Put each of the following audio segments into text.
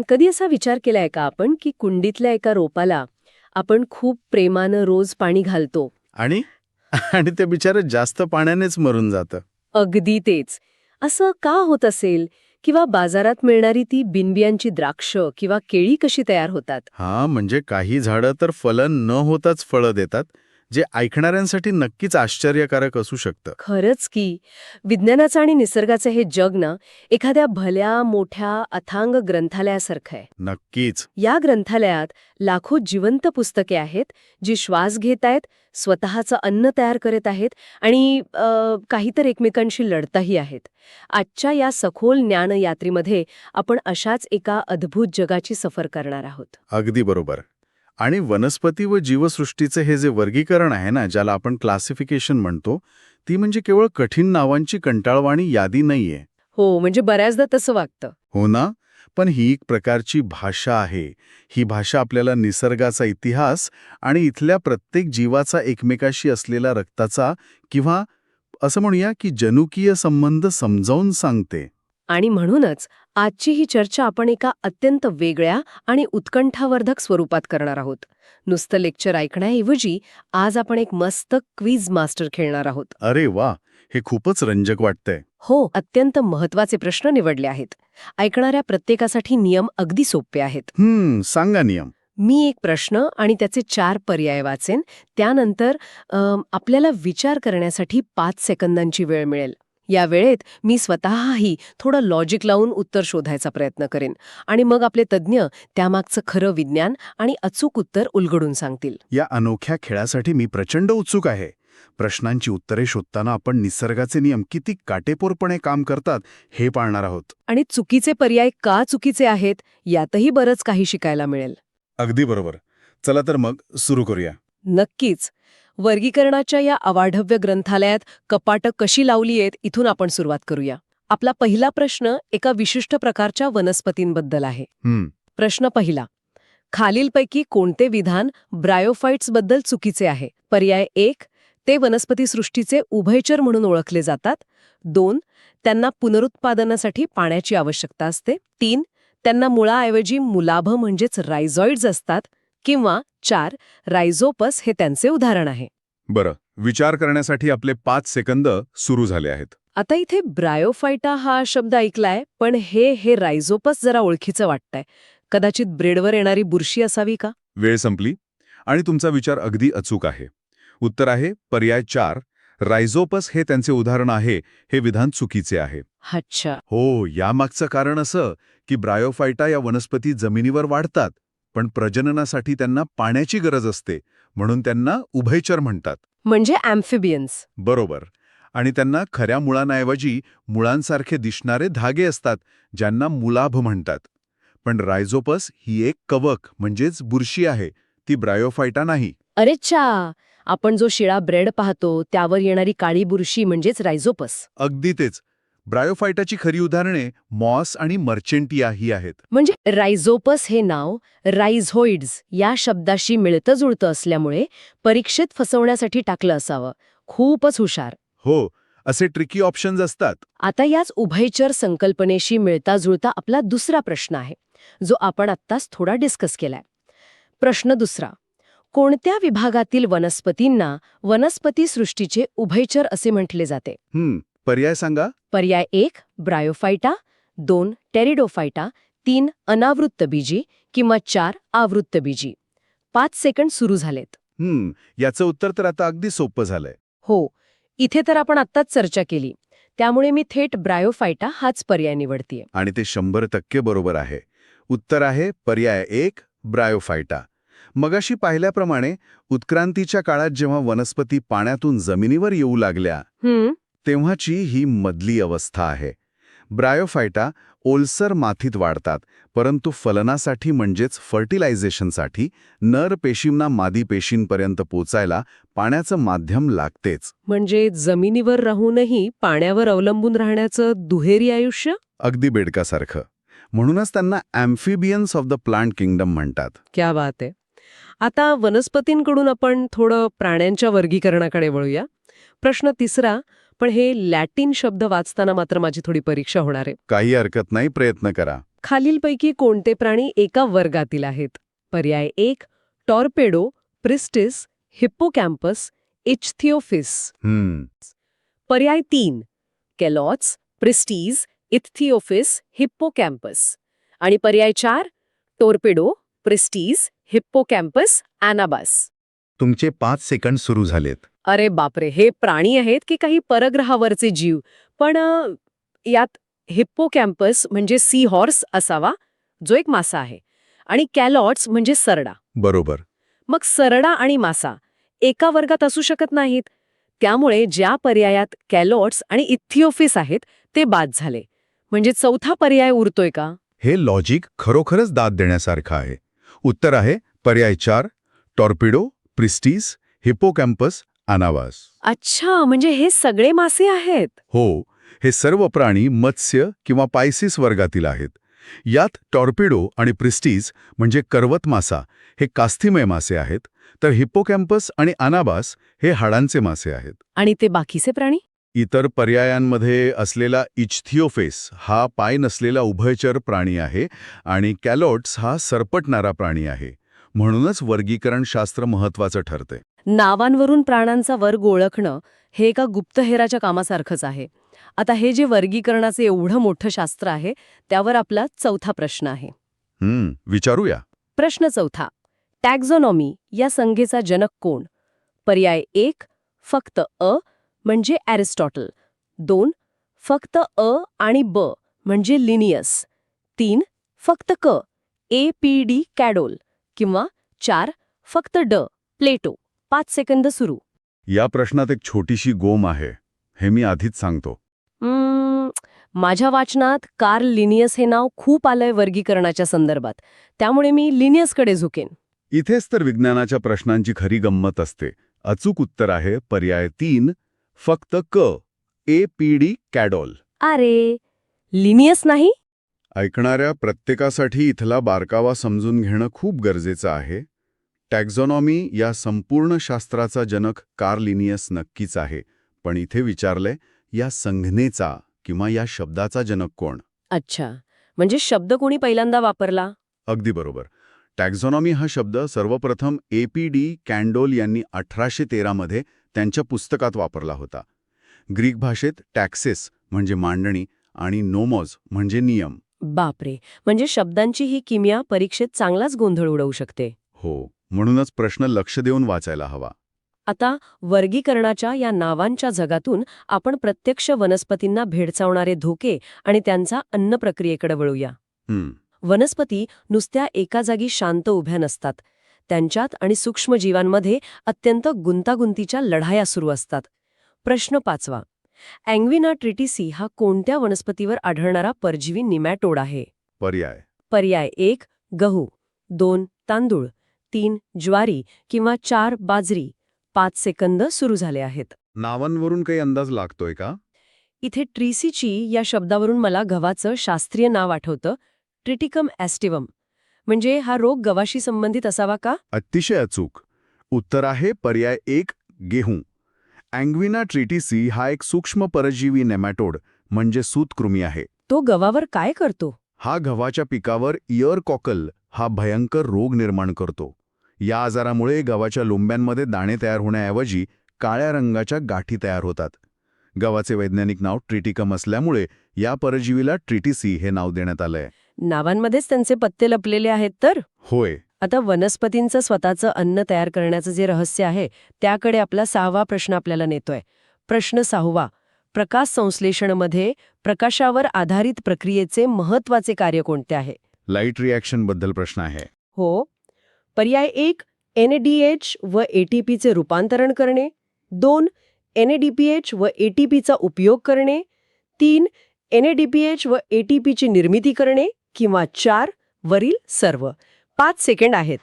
कधी असा विचार केलाय का आपण की कुंडीतल्या एका रोपाला आपण खूप प्रेमानं रोज पाणी घालतो? आणि आणि ते बिचारं जास्त पाण्यानेच मरून जातं. अगदी तेच. असं का होत असेल? किंवा बाजारात मिळणारी ती बिनबियांची द्राक्ष किंवा केळी कशी तयार होतात? म्हणजे काही झाडं तर फलन न होताच फळं देतात, जे ऐकणाऱ्यांसाठी नक्कीच आश्चर्यकारक असू शकतं. खरंच की. विज्ञानाचं आणि निसर्गाचं हे जग ना, एखाद्या भल्या मोठ्या अथांग ग्रंथालयासारखं आहे. नक्कीच. या ग्रंथालयात लाखो जिवंत पुस्तके आहेत, जी श्वास घेत आहेत, स्वतःचं अन्न तयार करत आहेत आणि काही तर एकमेकांशी लढताही आहेत. आजच्या या सखोल ज्ञानयात्रेमध्ये आपण अशाच एका अद्भुत जगाची सफर करणार आहोत. अगदी बरोबर. आणि वनस्पती व जीवसृष्टीचे हे जे वर्गीकरण आहे ना, ज्याला आपण क्लासिफिकेशन म्हणतो, ती म्हणजे केवळ कठीण नावांची कंटाळवाणी यादी नाहीये. हो, म्हणजे बऱ्याचदा तसं वागतं. हो ना? पण ही एक प्रकारची भाषा आहे. ही भाषा आपल्याला निसर्गाचा इतिहास आणि इथल्या प्रत्येक जीवाचा एकमेकाशी असलेला रक्ताचा किंवा असं म्हणूया की जनुकीय संबंध समजावून सांगते. आणि म्हणूनच आजची ही चर्चा आपण एका अत्यंत वेगळ्या आणि उत्कंठावर्धक स्वरूपात करणार आहोत. नुसतं लेक्चर ऐकण्याऐवजी आज आपण एक मस्त क्विज मास्टर खेळणार आहोत. अरे वा, हे खूपच रंजक वाटतंय. हो, अत्यंत महत्वाचे प्रश्न निवडले आहेत. ऐकणाऱ्या प्रत्येकासाठी नियम अगदी सोपे आहेत. सांगा नियम. मी एक प्रश्न आणि त्याचे 4 पर्याय वाचेन. त्यानंतर आपल्याला विचार करण्यासाठी 5 सेकंदांची वेळ मिळेल. या वेळेत मी स्वतःही थोडं लॉजिक लावून उत्तर शोधायचा प्रयत्न करेन आणि मग आपले तज्ज्ञ त्यामागचं खरं विज्ञान आणि अचूक उत्तर उलगडून सांगतील. या अनोख्या खेळासाठी मी प्रचंड उत्सुक आहे. प्रश्नांची उत्तरे शोधताना आपण निसर्गाचे नियम किती काटेकोरपणे काम करतात हे पाहणार आहोत. आणि चुकीचे पर्याय का चुकीचे आहेत यातही बरंच काही शिकायला मिळेल. अगदी बरोबर. चला तर मग सुरू करूया. नक्कीच. वर्गीकरणाच्या या अवाढव्य ग्रंथालयात कपाटं कशी लावली आहेत इथून आपण सुरुवात करूया. आपला पहिला प्रश्न एका विशिष्ट प्रकारच्या वनस्पतींबद्दल आहे. प्रश्न पहिला. खालीलपैकी कोणते विधान ब्रायोफाइट्सबद्दल चुकीचे आहे? पर्याय 1. ते वनस्पतीसृष्टीचे उभयचर म्हणून ओळखले जातात. 2. त्यांना पुनरुत्पादनासाठी पाण्याची आवश्यकता असते. 3. त्यांना मुळाऐवजी मुलाभ म्हणजेच रायझॉइड्स असतात. किंवा 4. रायझोपस हे त्यांचे उदाहरण आहे. बरं, विचार करण्यासाठी आपले 5 सेकंद सुरू झाले आहेत. आता इथे ब्रायोफायटा हा शब्द ऐकलाय, पण हे रायझोपस जरा ओळखीचं वाटतंय. कदाचित ब्रेडवर येणारी बुरशी असावी का? वेळ संपली आणि तुमचा विचार अगदी अचूक आहे. उत्तर आहे पर्याय 4. रायझोपस हे त्यांचे उदाहरण आहे. हे विधान चुकीचे आहे. अच्छा. हो, यामागचं कारण असं की ब्रायोफायटा या वनस्पती जमिनीवर वाढतात, पण प्रजननासाठी त्यांना पाण्याची गरज असते, म्हणून त्यांना उभयचर म्हणतात. म्हणजे ॲम्फिबियन्स. बरोबर. आणि त्यांना खऱ्या मुळांऐवजी मुळांसारखे दिसणारे धागे असतात, ज्यांना मुलाभ म्हणतात. पण रायझोपस ही एक कवक म्हणजेच बुरशी आहे, ती ब्रायोफायटा नाही. अरेच्छा. आपण जो शिळा ब्रेड पाहतो त्यावर येणारी काळी बुरशी म्हणजेच रायझोपस. अगदी तेच. ब्रायोफायटाची खरी उदाहरणे मॉस आणि मर्चेंटिया ही आहेत. म्हणजे रायझोपस हे नाव रायझोइड्स या शब्दाशी मिळतं जुळतं असल्यामुळे परीक्षेत फसवण्यासाठी टाकलं असावं. खूपच हुशार. हो, असे ट्रिकी ऑप्शन्स असतात. आता याच उभयचर संकल्पनेशी मिळता जुळता आपला दुसरा प्रश्न आहे, जो आपण आत्ताच थोडा डिस्कस केलाय. प्रश्न दुसरा. कोणत्या विभागातील वनस्पतींना वनस्पती सृष्टीचे उभयचर असे म्हटले जाते? पर्याय सांगा. पर्याय 1. ब्रायोफायटा, 2. टेरिडोफायटा, 3. अनावृत्तबीजी किंवा 4. आवृत्तबीजी. 5 सेकंड सुरू झालेत. याचं उत्तर तर आता अगदी सोपं झालंय. हो, इथे तर आपण आत्ताच चर्चा केली, त्यामुळे मी थेट ब्रायोफायटा हाच पर्याय निवडतीये. आणि ते 100% बरोबर आहे. उत्तर आहे पर्याय 1. ब्रायोफायटा. मगाशी पाहिल्याप्रमाणे उत्क्रांतीच्या काळात जेव्हा वनस्पती पाण्यातून जमिनीवर येऊ लागल्या, तेव्हाची ही मधली अवस्था आहे. ब्रायोफायटा ओलसर मातीत वाढतात, परंतु फलनासाठी म्हणजेच फर्टिलायझेशनसाठी नर पेशींना मादी पेशींपर्यंत पोचायला पाण्याचं माध्यम लागतेच. म्हणजे जमिनीवर राहूनही पाण्यावर अवलंबून राहण्याचं दुहेरी आयुष्य. अगदी बेडकासारखं. म्हणूनच त्यांना amphibians of the plant kingdom म्हणतात. क्या बात आहे. आता वनस्पतींकडून आपण थोडं प्राण्यांच्या वर्गीकरणाकडे वळूया. प्रश्न तिसरा. पण हे लॅटिन शब्द वाचताना मात्र माझी थोडी परीक्षा होणार आहे. काही हरकत नाही, प्रयत्न करा. खालीलपैकी कोणते प्राणी एका वर्गातील आहेत? पर्याय 1 टॉर्पेडो, प्रिस्टिस, हिप्पोकॅम्पस, इच्थिओफिस. पर्याय 3 कॅलॉट्स, प्रिस्टीज, इच्थिओफिस, हिप्पोकॅम्पस. आणि पर्याय 4 टॉर्पेडो, प्रिस्टीज, हिप्पोकॅम्पस, ॲनाबास. तुमचे 5 सेकंड सुरू झालेत. अरे बापरे, हे प्राणी आहेत की काही परग्रहावरचे जीव? पण यात हिप्पोकॅम्पस म्हणजे सी हॉर्स असावा, जो एक मासा आहे, आणि कॅलॉट्स म्हणजे सरडा. बरोबर. मग सरडा आणि मासा एका वर्गात असू शकत नाहीत. त्यामुळे ज्या पर्यायात कॅलॉट्स आणि इथिओफिस आहेत ते बाद झाले. म्हणजे चौथा पर्याय उरतोय का? हे लॉजिक खरोखरच दाद देण्यासारखं आहे. उत्तर आहे पर्याय 4 टॉर्पिडो, प्रिस्टीज, हिप्पोकॅम्पस, ॲनाबास. अच्छा, म्हणजे हे सगळे मासे आहेत. हो, हे सर्व प्राणी मत्स्य किंवा पायसिस वर्गातील आहेत. यात टॉर्पिडो आणि प्रिस्टीज म्हणजे करवत मासा हे कास्थिमय मासे आहेत, तर हिप्पोकॅम्पस आणि ॲनाबास हे हाडांचे मासे आहेत. आणि ते बाकीचे प्राणी? इतर पर्यायांमध्ये असलेला इच्थिओफेस हा पाय नसलेला उभयचर प्राणी आहे आणि कॅलोट्स हा सरपटणारा प्राणी आहे. म्हणूनच वर्गीकरणशास्त्र महत्वाचं ठरते. नावांवरून प्राण्यांचा वर्ग ओळखणं हे एका गुप्तहेराच्या कामासारखंच आहे. आता हे जे वर्गीकरणाचे एवढं मोठं शास्त्र आहे, त्यावर आपला चौथा प्रश्न आहे. विचारूया. प्रश्न चौथा. टॅक्झॉनॉमी या संज्ञेचा जनक कोण? पर्याय 1 फक्त अ म्हणजे ॲरिस्टॉटल, 2 फक्त अ आणि ब म्हणजे लिनियस, 3 फक्त क A.P.D. कॅडोल, किंवा 4 फक्त ड प्लेटो. 5 सेकंद सुरू. या प्रश्नात एक छोटीशी गोम आहे, हे मी आधीच सांगतो. माझ्या वाचनात कार्ल लिनियस हे नाव खूप आलंय वर्गीकरणाच्या संदर्भात, त्यामुळे मी लिनियसकडे झुकेन. इथेच तर विज्ञानाच्या प्रश्नांची खरी गंमत असते. अचूक उत्तर आहे पर्याय 3 फक्त क A.P.D. कॅडोल. अरे, लिनियस नाही? ऐकणाऱ्या प्रत्येकासाठी इथला बारकावा समजून घेणं खूप गरजेचं आहे. टॅक्झॉनॉमी या संपूर्ण शास्त्राचा जनक कार्ल लिनियस नक्कीच आहे, पण इथे विचारलंय या संज्ञेचा किंवा या शब्दाचा जनक कोण? अच्छा, म्हणजे शब्द कोणी पहिल्यांदा वापरला? अगदी बरोबर. टॅक्झॉनॉमी हा शब्द सर्वप्रथम A.P.D. कॅन्डोल यांनी 1813 मध्ये त्यांच्या पुस्तकात वापरला होता. ग्रीक भाषेत टॅक्सेस म्हणजे मांडणी आणि नोमोज म्हणजे नियम. बापरे, म्हणजे शब्दांची ही किमया परीक्षेत चांगलाच गोंधळ उडवू शकते. हो, म्हणूनच प्रश्न लक्ष देऊन वाचायला हवा. आता वर्गीकरणाच्या या नावांच्या जगातून आपण प्रत्यक्ष वनस्पतींना भेडसावणारे धोके आणि त्यांचा अन्न प्रक्रियेकडे वळूया. वनस्पती नुसत्या एका जागी शांत उभ्या नसतात. त्यांच्यात आणि सूक्ष्मजीवांमध्ये अत्यंत गुंतागुंतीच्या लढाया सुरू असतात. प्रश्न 5. अँग्विना ट्रिटिसी हा कोणत्या वनस्पतीवर आढळणारा परजीवी निमॅटोड आहे? पर्याय 1 गहू, 2 तांदूळ, 3 ज्वारी किंवा 4 बाजरी. 5 सेकंद सुरू झाले आहेत. नावांवरून काही अंदाज लागतोय का? इथे ट्रिसीची या शब्दावरून मला गव्हाचं शास्त्रीय नाव आठवतं, ट्रिटिकम ॲस्टिवम. म्हणजे हा रोग गव्हाशी संबंधित असावा का? अतिशय अचूक. उत्तर आहे पर्याय 1 गेहूं. अँग्विना ट्रिटिसी हा एक सूक्ष्म परजीवी नेमॅटोड म्हणजे सूतकृमी आहे. तो गव्हावर काय करतो? हा गव्हाच्या पिकावर इयर कॉकल हा भयंकर रोग निर्माण करतो. या आजारामुळे गव्हाच्या लोंब्यांमध्ये दाणे तयार होण्याऐवजी काळ्या रंगाच्या गाठी तयार होतात. गव्हाचे वैज्ञानिक नाव ट्रिटिकम असल्यामुळे या परजीवीला ट्रिटिसी हे नाव देण्यात आलंय. नावांमध्येच त्यांचे पत्ते लपलेले आहेत तर. होय. आता वनस्पतींचं स्वतःचं अन्न तयार करण्याचं जे रहस्य आहे त्याकडे आपला 6वा प्रश्न आपल्याला नेतोय. प्रश्न 6. प्रकाश संश्लेषणामध्ये प्रकाशावर आधारित प्रक्रियेचे महत्वाचे कार्य कोणते आहे? लाईट रिॲक्शन बद्दल प्रश्न आहे. हो. पर्याय 1 NADH व ATPचे रूपांतरण करणे, 2 NADPH व ATPचा उपयोग करणे, 3 NADPH व ATPची निर्मिती करणे, किंवा 4 वरील सर्व. 5 सेकंड आहेत.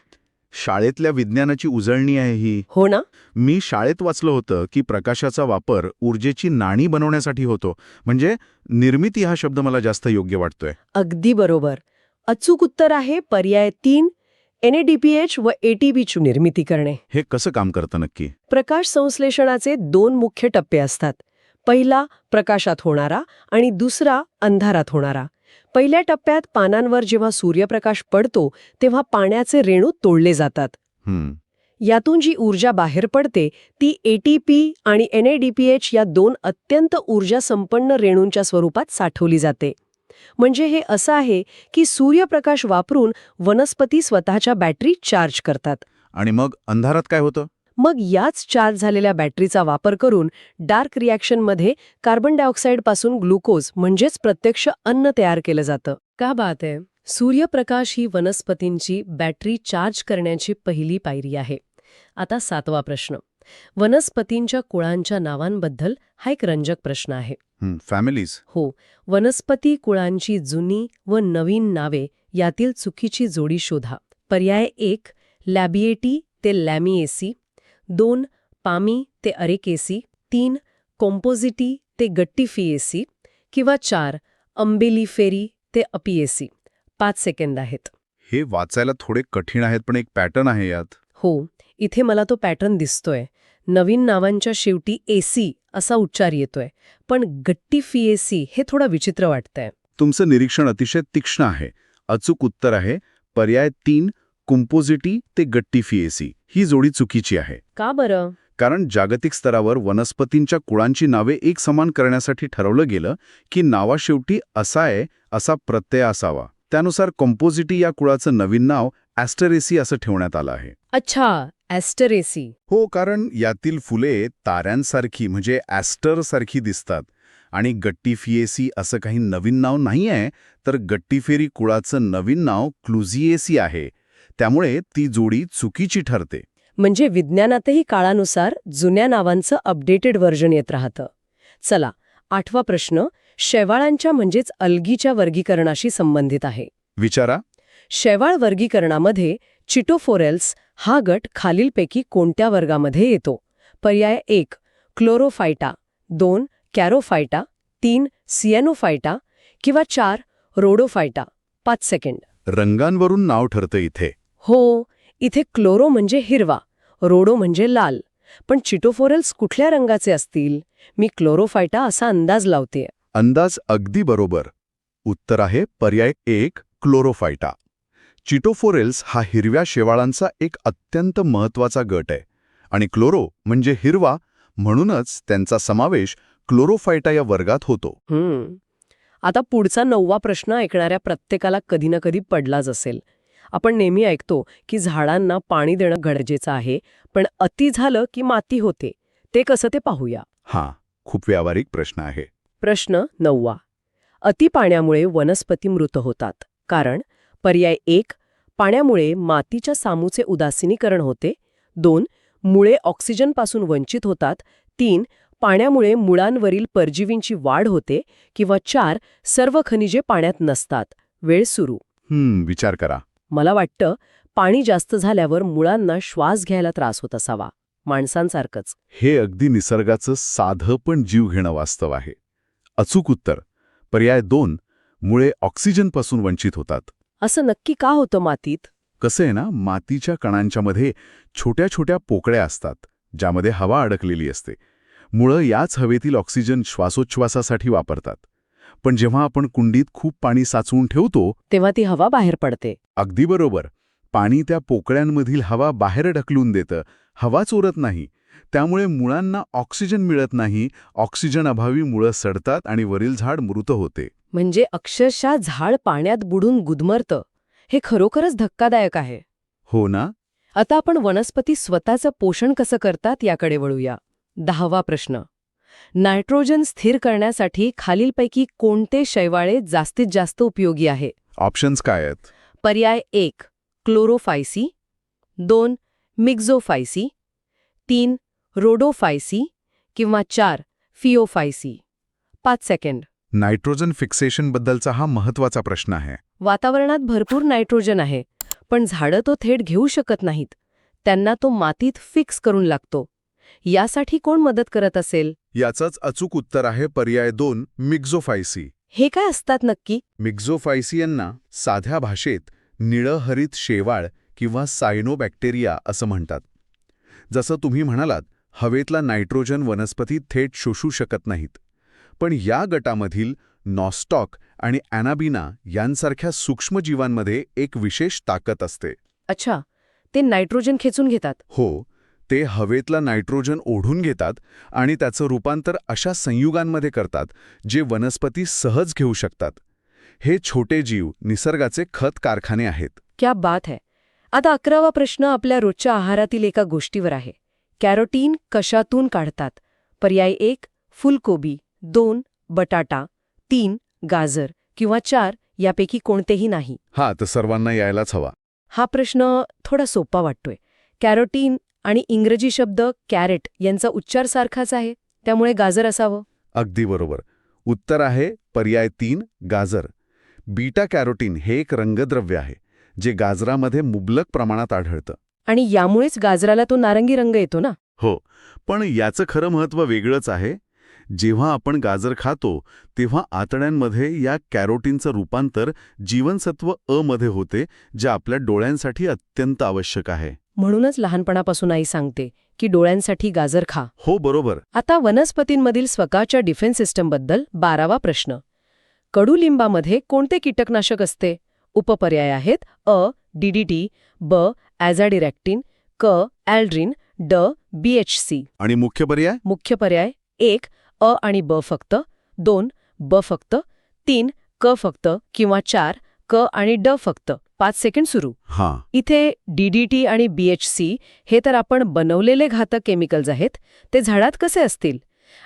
शाळेतल्या विज्ञानाची उजळणी आहे ही. हो ना? मी शाळेत वाचलं होतं की प्रकाशाचा वापर ऊर्जेची नाणी बनवण्यासाठी होतो. म्हणजे निर्मिती हा शब्द मला जास्त योग्य वाटतोय. अगदी बरोबर. अचूक उत्तर आहे पर्याय 3 NADPH व ATPची निर्मिती करणे. हे कसं काम करतं नक्की? प्रकाश संश्लेषणाचे 2 मुख्य टप्पे असतात. पहिला प्रकाशात होणारा आणि दुसरा अंधारात होणारा. पहिल्या टप्प्यात पानांवर जेव्हा सूर्यप्रकाश पडतो तेव्हा पाण्याचे रेणू तोडले जातात. यातून जी ऊर्जा बाहेर पडते ती ATP आणि NADPH या दोन अत्यंत ऊर्जासंपन्न रेणूंच्या स्वरूपात साठवली जाते. म्हणजे हे असं आहे की सूर्यप्रकाश वापरून वनस्पती स्वतःच्या बॅटरी चार्ज करतात. आणि मग अंधारात काय होतं? मग याच चार्ज झालेल्या बॅटरीचा वापर करून डार्क रिॲक्शनमध्ये कार्बन डायऑक्साईडपासून ग्लुकोज म्हणजेच प्रत्यक्ष अन्न तयार केलं जातं. का बात आहे? सूर्यप्रकाश ही वनस्पतींची बॅटरी चार्ज करण्याची पहिली पायरी आहे. आता 7वा प्रश्न. वनस्पतींच्या कुळांच्या नावांबद्दल हा एक रंजक प्रश्न आहे. फॅमिलीज. हो, वनस्पती कुळांची जुनी व नवीन नावे यातील चुकीची जोडी शोधा. पर्याय 1 लॅबिएटी ते लॅमिएसी, 2 पामी ते अरेकेसी, 3 कॉम्पोजिटी ते गट्टीफिएसी किंवा 4 अंबेलिफेरी ते अपिएसी. 5 सेकंद आहेत. हे वाचायला थोडे कठीण आहेत, पण एक पॅटर्न आहे यात. हो, इथे मला तो पॅटर्न दिसतोय. नवीन नावांच्या शेवटी एसी असा उच्चार येतोय, पण गट्टीफिएसी हे थोडं विचित्र वाटतंय. तुमचं निरीक्षण अतिशय तीक्ष्ण आहे. अचूक उत्तर आहे पर्याय 3 कॉम्पोजिटी ते गट्टीफिएसी. ही जोडी चुकीची आहे. का बरं? कारण जागतिक स्तरावर वनस्पतींच्या कुळांची नावे एक समान करण्यासाठी ठरवलं गेलं की नावाशेवटी असाय असा प्रत्यय असावा. त्यानुसार कॉम्पोजिटी या कुळाचं नवीन नाव ॲस्टरेसी असं ठेवण्यात आलं आहे. अच्छा, ॲस्टरेसी. हो, कारण यातील फुले ताऱ्यांसारखी म्हणजे ॲस्टरसारखी दिसतात. आणि गट्टीफिएसी असं काही नवीन नाव नाही आहे, तर गट्टीफेरी कुळाचं नवीन नाव क्लुझिएसी आहे. त्यामुळे ती जोडी चुकीची ठरते. म्हणजे विज्ञानातही काळानुसार जुन्या नावांचं अपडेटेड व्हर्जन येत राहतं. चला, 8वा प्रश्न शैवाळांच्या म्हणजेच अल्गीच्या वर्गीकरणाशी संबंधित आहे. विचारा. शैवाळ वर्गीकरणामध्ये चिटोफोरेल्स हा गट खालीलपैकी कोणत्या वर्गामध्ये येतो? पर्याय 1 क्लोरोफायटा, 2 कॅरोफायटा, 3 सिएनोफायटा किंवा 4 रोडोफायटा. 5 सेकंड. रंगांवरून नाव ठरतं इथे. हो, इथे क्लोरो म्हणजे हिरवा, रोडो म्हणजे लाल. पण चिटोफोरेल्स कुठल्या रंगाचे असतील? मी क्लोरोफायटा असा अंदाज लावतेय. अंदाज अगदी बरोबर. उत्तर आहे पर्याय 1 क्लोरोफायटा. चिटोफोरेल्स हा हिरव्या शेवाळांचा एक अत्यंत महत्त्वाचा गट आहे. आणि क्लोरो म्हणजे हिरवा, म्हणूनच त्यांचा समावेश क्लोरोफायटा या वर्गात होतो. आता पुढचा 9वा प्रश्न ऐकणाऱ्या प्रत्येकाला कधी ना कधी पडलाच असेल. आपण नेहमी ऐकतो की झाडांना पाणी देणं गरजेचं आहे, पण अति झालं की माती होते. ते कसं ते पाहूया. हां, खूप व्यावहारिक प्रश्न आहे. प्रश्न 9वा. अति पाण्यामुळे वनस्पती मृत होतात. कारण पर्याय 1 पाण्यामुळे मातीच्या सामूचे उदासीनीकरण होते, 2 मुळे ऑक्सिजनपासून वंचित होतात, 3 पाण्यामुळे मुळांवरील परजीवींची वाढ होते किंवा 4 सर्व खनिजे पाण्यात नसतात. वेळ सुरू. विचार करा. मला वाटतं पाणी जास्त झाल्यावर मुळांना श्वास घ्यायला त्रास होत असावा, माणसांसारखंच. हे अगदी निसर्गाचं साधं पण जीव घेणं वास्तव आहे. अचूक उत्तर पर्याय 2 मुळे ऑक्सिजनपासून वंचित होतात. असं नक्की का होतं मातीत? कसं आहे ना, मातीच्या कणांच्या मध्ये छोट्या छोट्या पोकळ्या असतात, ज्यामध्ये हवा अडकलेली असते. मुळं याच हवेतील ऑक्सिजन श्वासोच्छवासासाठी वापरतात. पण जेव्हा आपण कुंडीत खूप पाणी साचवून ठेवतो तेव्हा ती हवा बाहेर पडते. अगदी बरोबर. पाणी त्या पोकळ्यांमधील हवा बाहेर ढकलून देतं, हवा चोरत नाही. त्यामुळे मुळांना ऑक्सिजन मिळत नाही. ऑक्सिजन अभावी मुळं सडतात आणि वरील झाड मृत होते. म्हणजे अक्षरशः झाड पाण्यात बुडून गुदमरतं. हे खरोखरच धक्कादायक आहे. हो ना? आता आपण वनस्पती स्वतःचं पोषण कसं करतात याकडे वळूया. 10वा प्रश्न. नायट्रोजन स्थिर करण्यासाठी खालीलपैकी कोणते शैवाळे जास्तीत जास्त उपयोगी आहे? ऑप्शन्स काय आहेत? पर्याय 1 क्लोरोफायसी, 2 मिक्झोफायसी, 3 रोडोफायसी किंवा 4 फिओफायसी. 5 सेकंड. नायट्रोजन फिक्सेशनबद्दलचा हा महत्त्वाचा प्रश्न आहे. वातावरणात भरपूर नायट्रोजन आहे, पण झाडं तो थेट घेऊ शकत नाहीत. त्यांना तो मातीत फिक्स करून लागतो. यासाठी कोण मदत करत असेल? याचंच अचूक उत्तर आहे पर्याय 2 मिक्झोफायसी. हे काय असतात नक्की? मिक्झोफायसियनना साध्या भाषेत निळहरित शेवाळ किंवा सायनोबॅक्टेरिया असं म्हणतात. जसं तुम्ही म्हणालात, हवेतला नायट्रोजन वनस्पती थेट शोषू शकत नाहीत. पण या गटामधील नॉस्टॉक आणि ॲनाबिना यांसारख्या सूक्ष्मजीवांमध्ये एक विशेष ताकद असते. अच्छा, ते नायट्रोजन खेचून घेतात. हो, ते हवेतला नायट्रोजन ओढून घेतात आणि त्याचं रूपांतर अशा संयुगांमध्ये करतात जे वनस्पती सहज घेऊ शकतात. हे छोटे जीव निसर्गाचे खत कारखाने आहेत. क्या बात है. आता 11वा प्रश्न आपल्या रोजच्या आहारातील एका गोष्टीवर आहे. कॅरोटीन कशातून काढतात? पर्याय 1 फुलकोबी, 2 बटाटा, 3 गाजर किंवा 4 यापैकी कोणतेही नाही. हा तर सर्वांना यायलाच हवा. हा प्रश्न थोडा सोपा वाटतोय. कॅरोटीन आणि इंग्रजी शब्द कॅरेट यांचा उच्चार सारखाच आहे, त्यामुळे गाजर असावं. अगदी बरोबर. उत्तर आहे पर्याय 3 गाजर. बीटा कॅरोटीन हे एक रंगद्रव्य आहे जे गाजरामध्ये मुबलक प्रमाणात आढळतं. आणि यामुळेच गाजराला तो नारंगी रंग येतो ना. हो, पण याचं खरं महत्त्व वेगळंच आहे. जेव्हा आपण गाजर खातो तेव्हा आतड्यांमध्ये या कॅरोटीनचं रूपांतर जीवनसत्व अ मध्ये होते, जे आपल्या डोळ्यांसाठी अत्यंत आवश्यक आहे. म्हणूनच लहानपणापासून आई सांगते की डोळ्यांसाठी गाजर खा. हो, बरोबर. आता वनस्पतींमधील स्वतःच्या डिफेन्स सिस्टमबद्दल 12वा प्रश्न. कडुलिंबामध्ये कोणते कीटकनाशक असते? उपपर्याय आहेत अ DDT, ब ॲझाडिरेक्टिन, क ॲल्ड्रिन, ड BHC. आणि मुख्य पर्याय? मुख्य पर्याय 1 अ आणि ब फक्त, 2 ब फक्त, 3 क फक्त किंवा 4 क आणि ड फक्त. 5 सेकंड सुरू. हां. इथे DDT आणि BHC हे तर आपण बनवलेले घातक केमिकल्स आहेत. ते झाडात कसे असतील?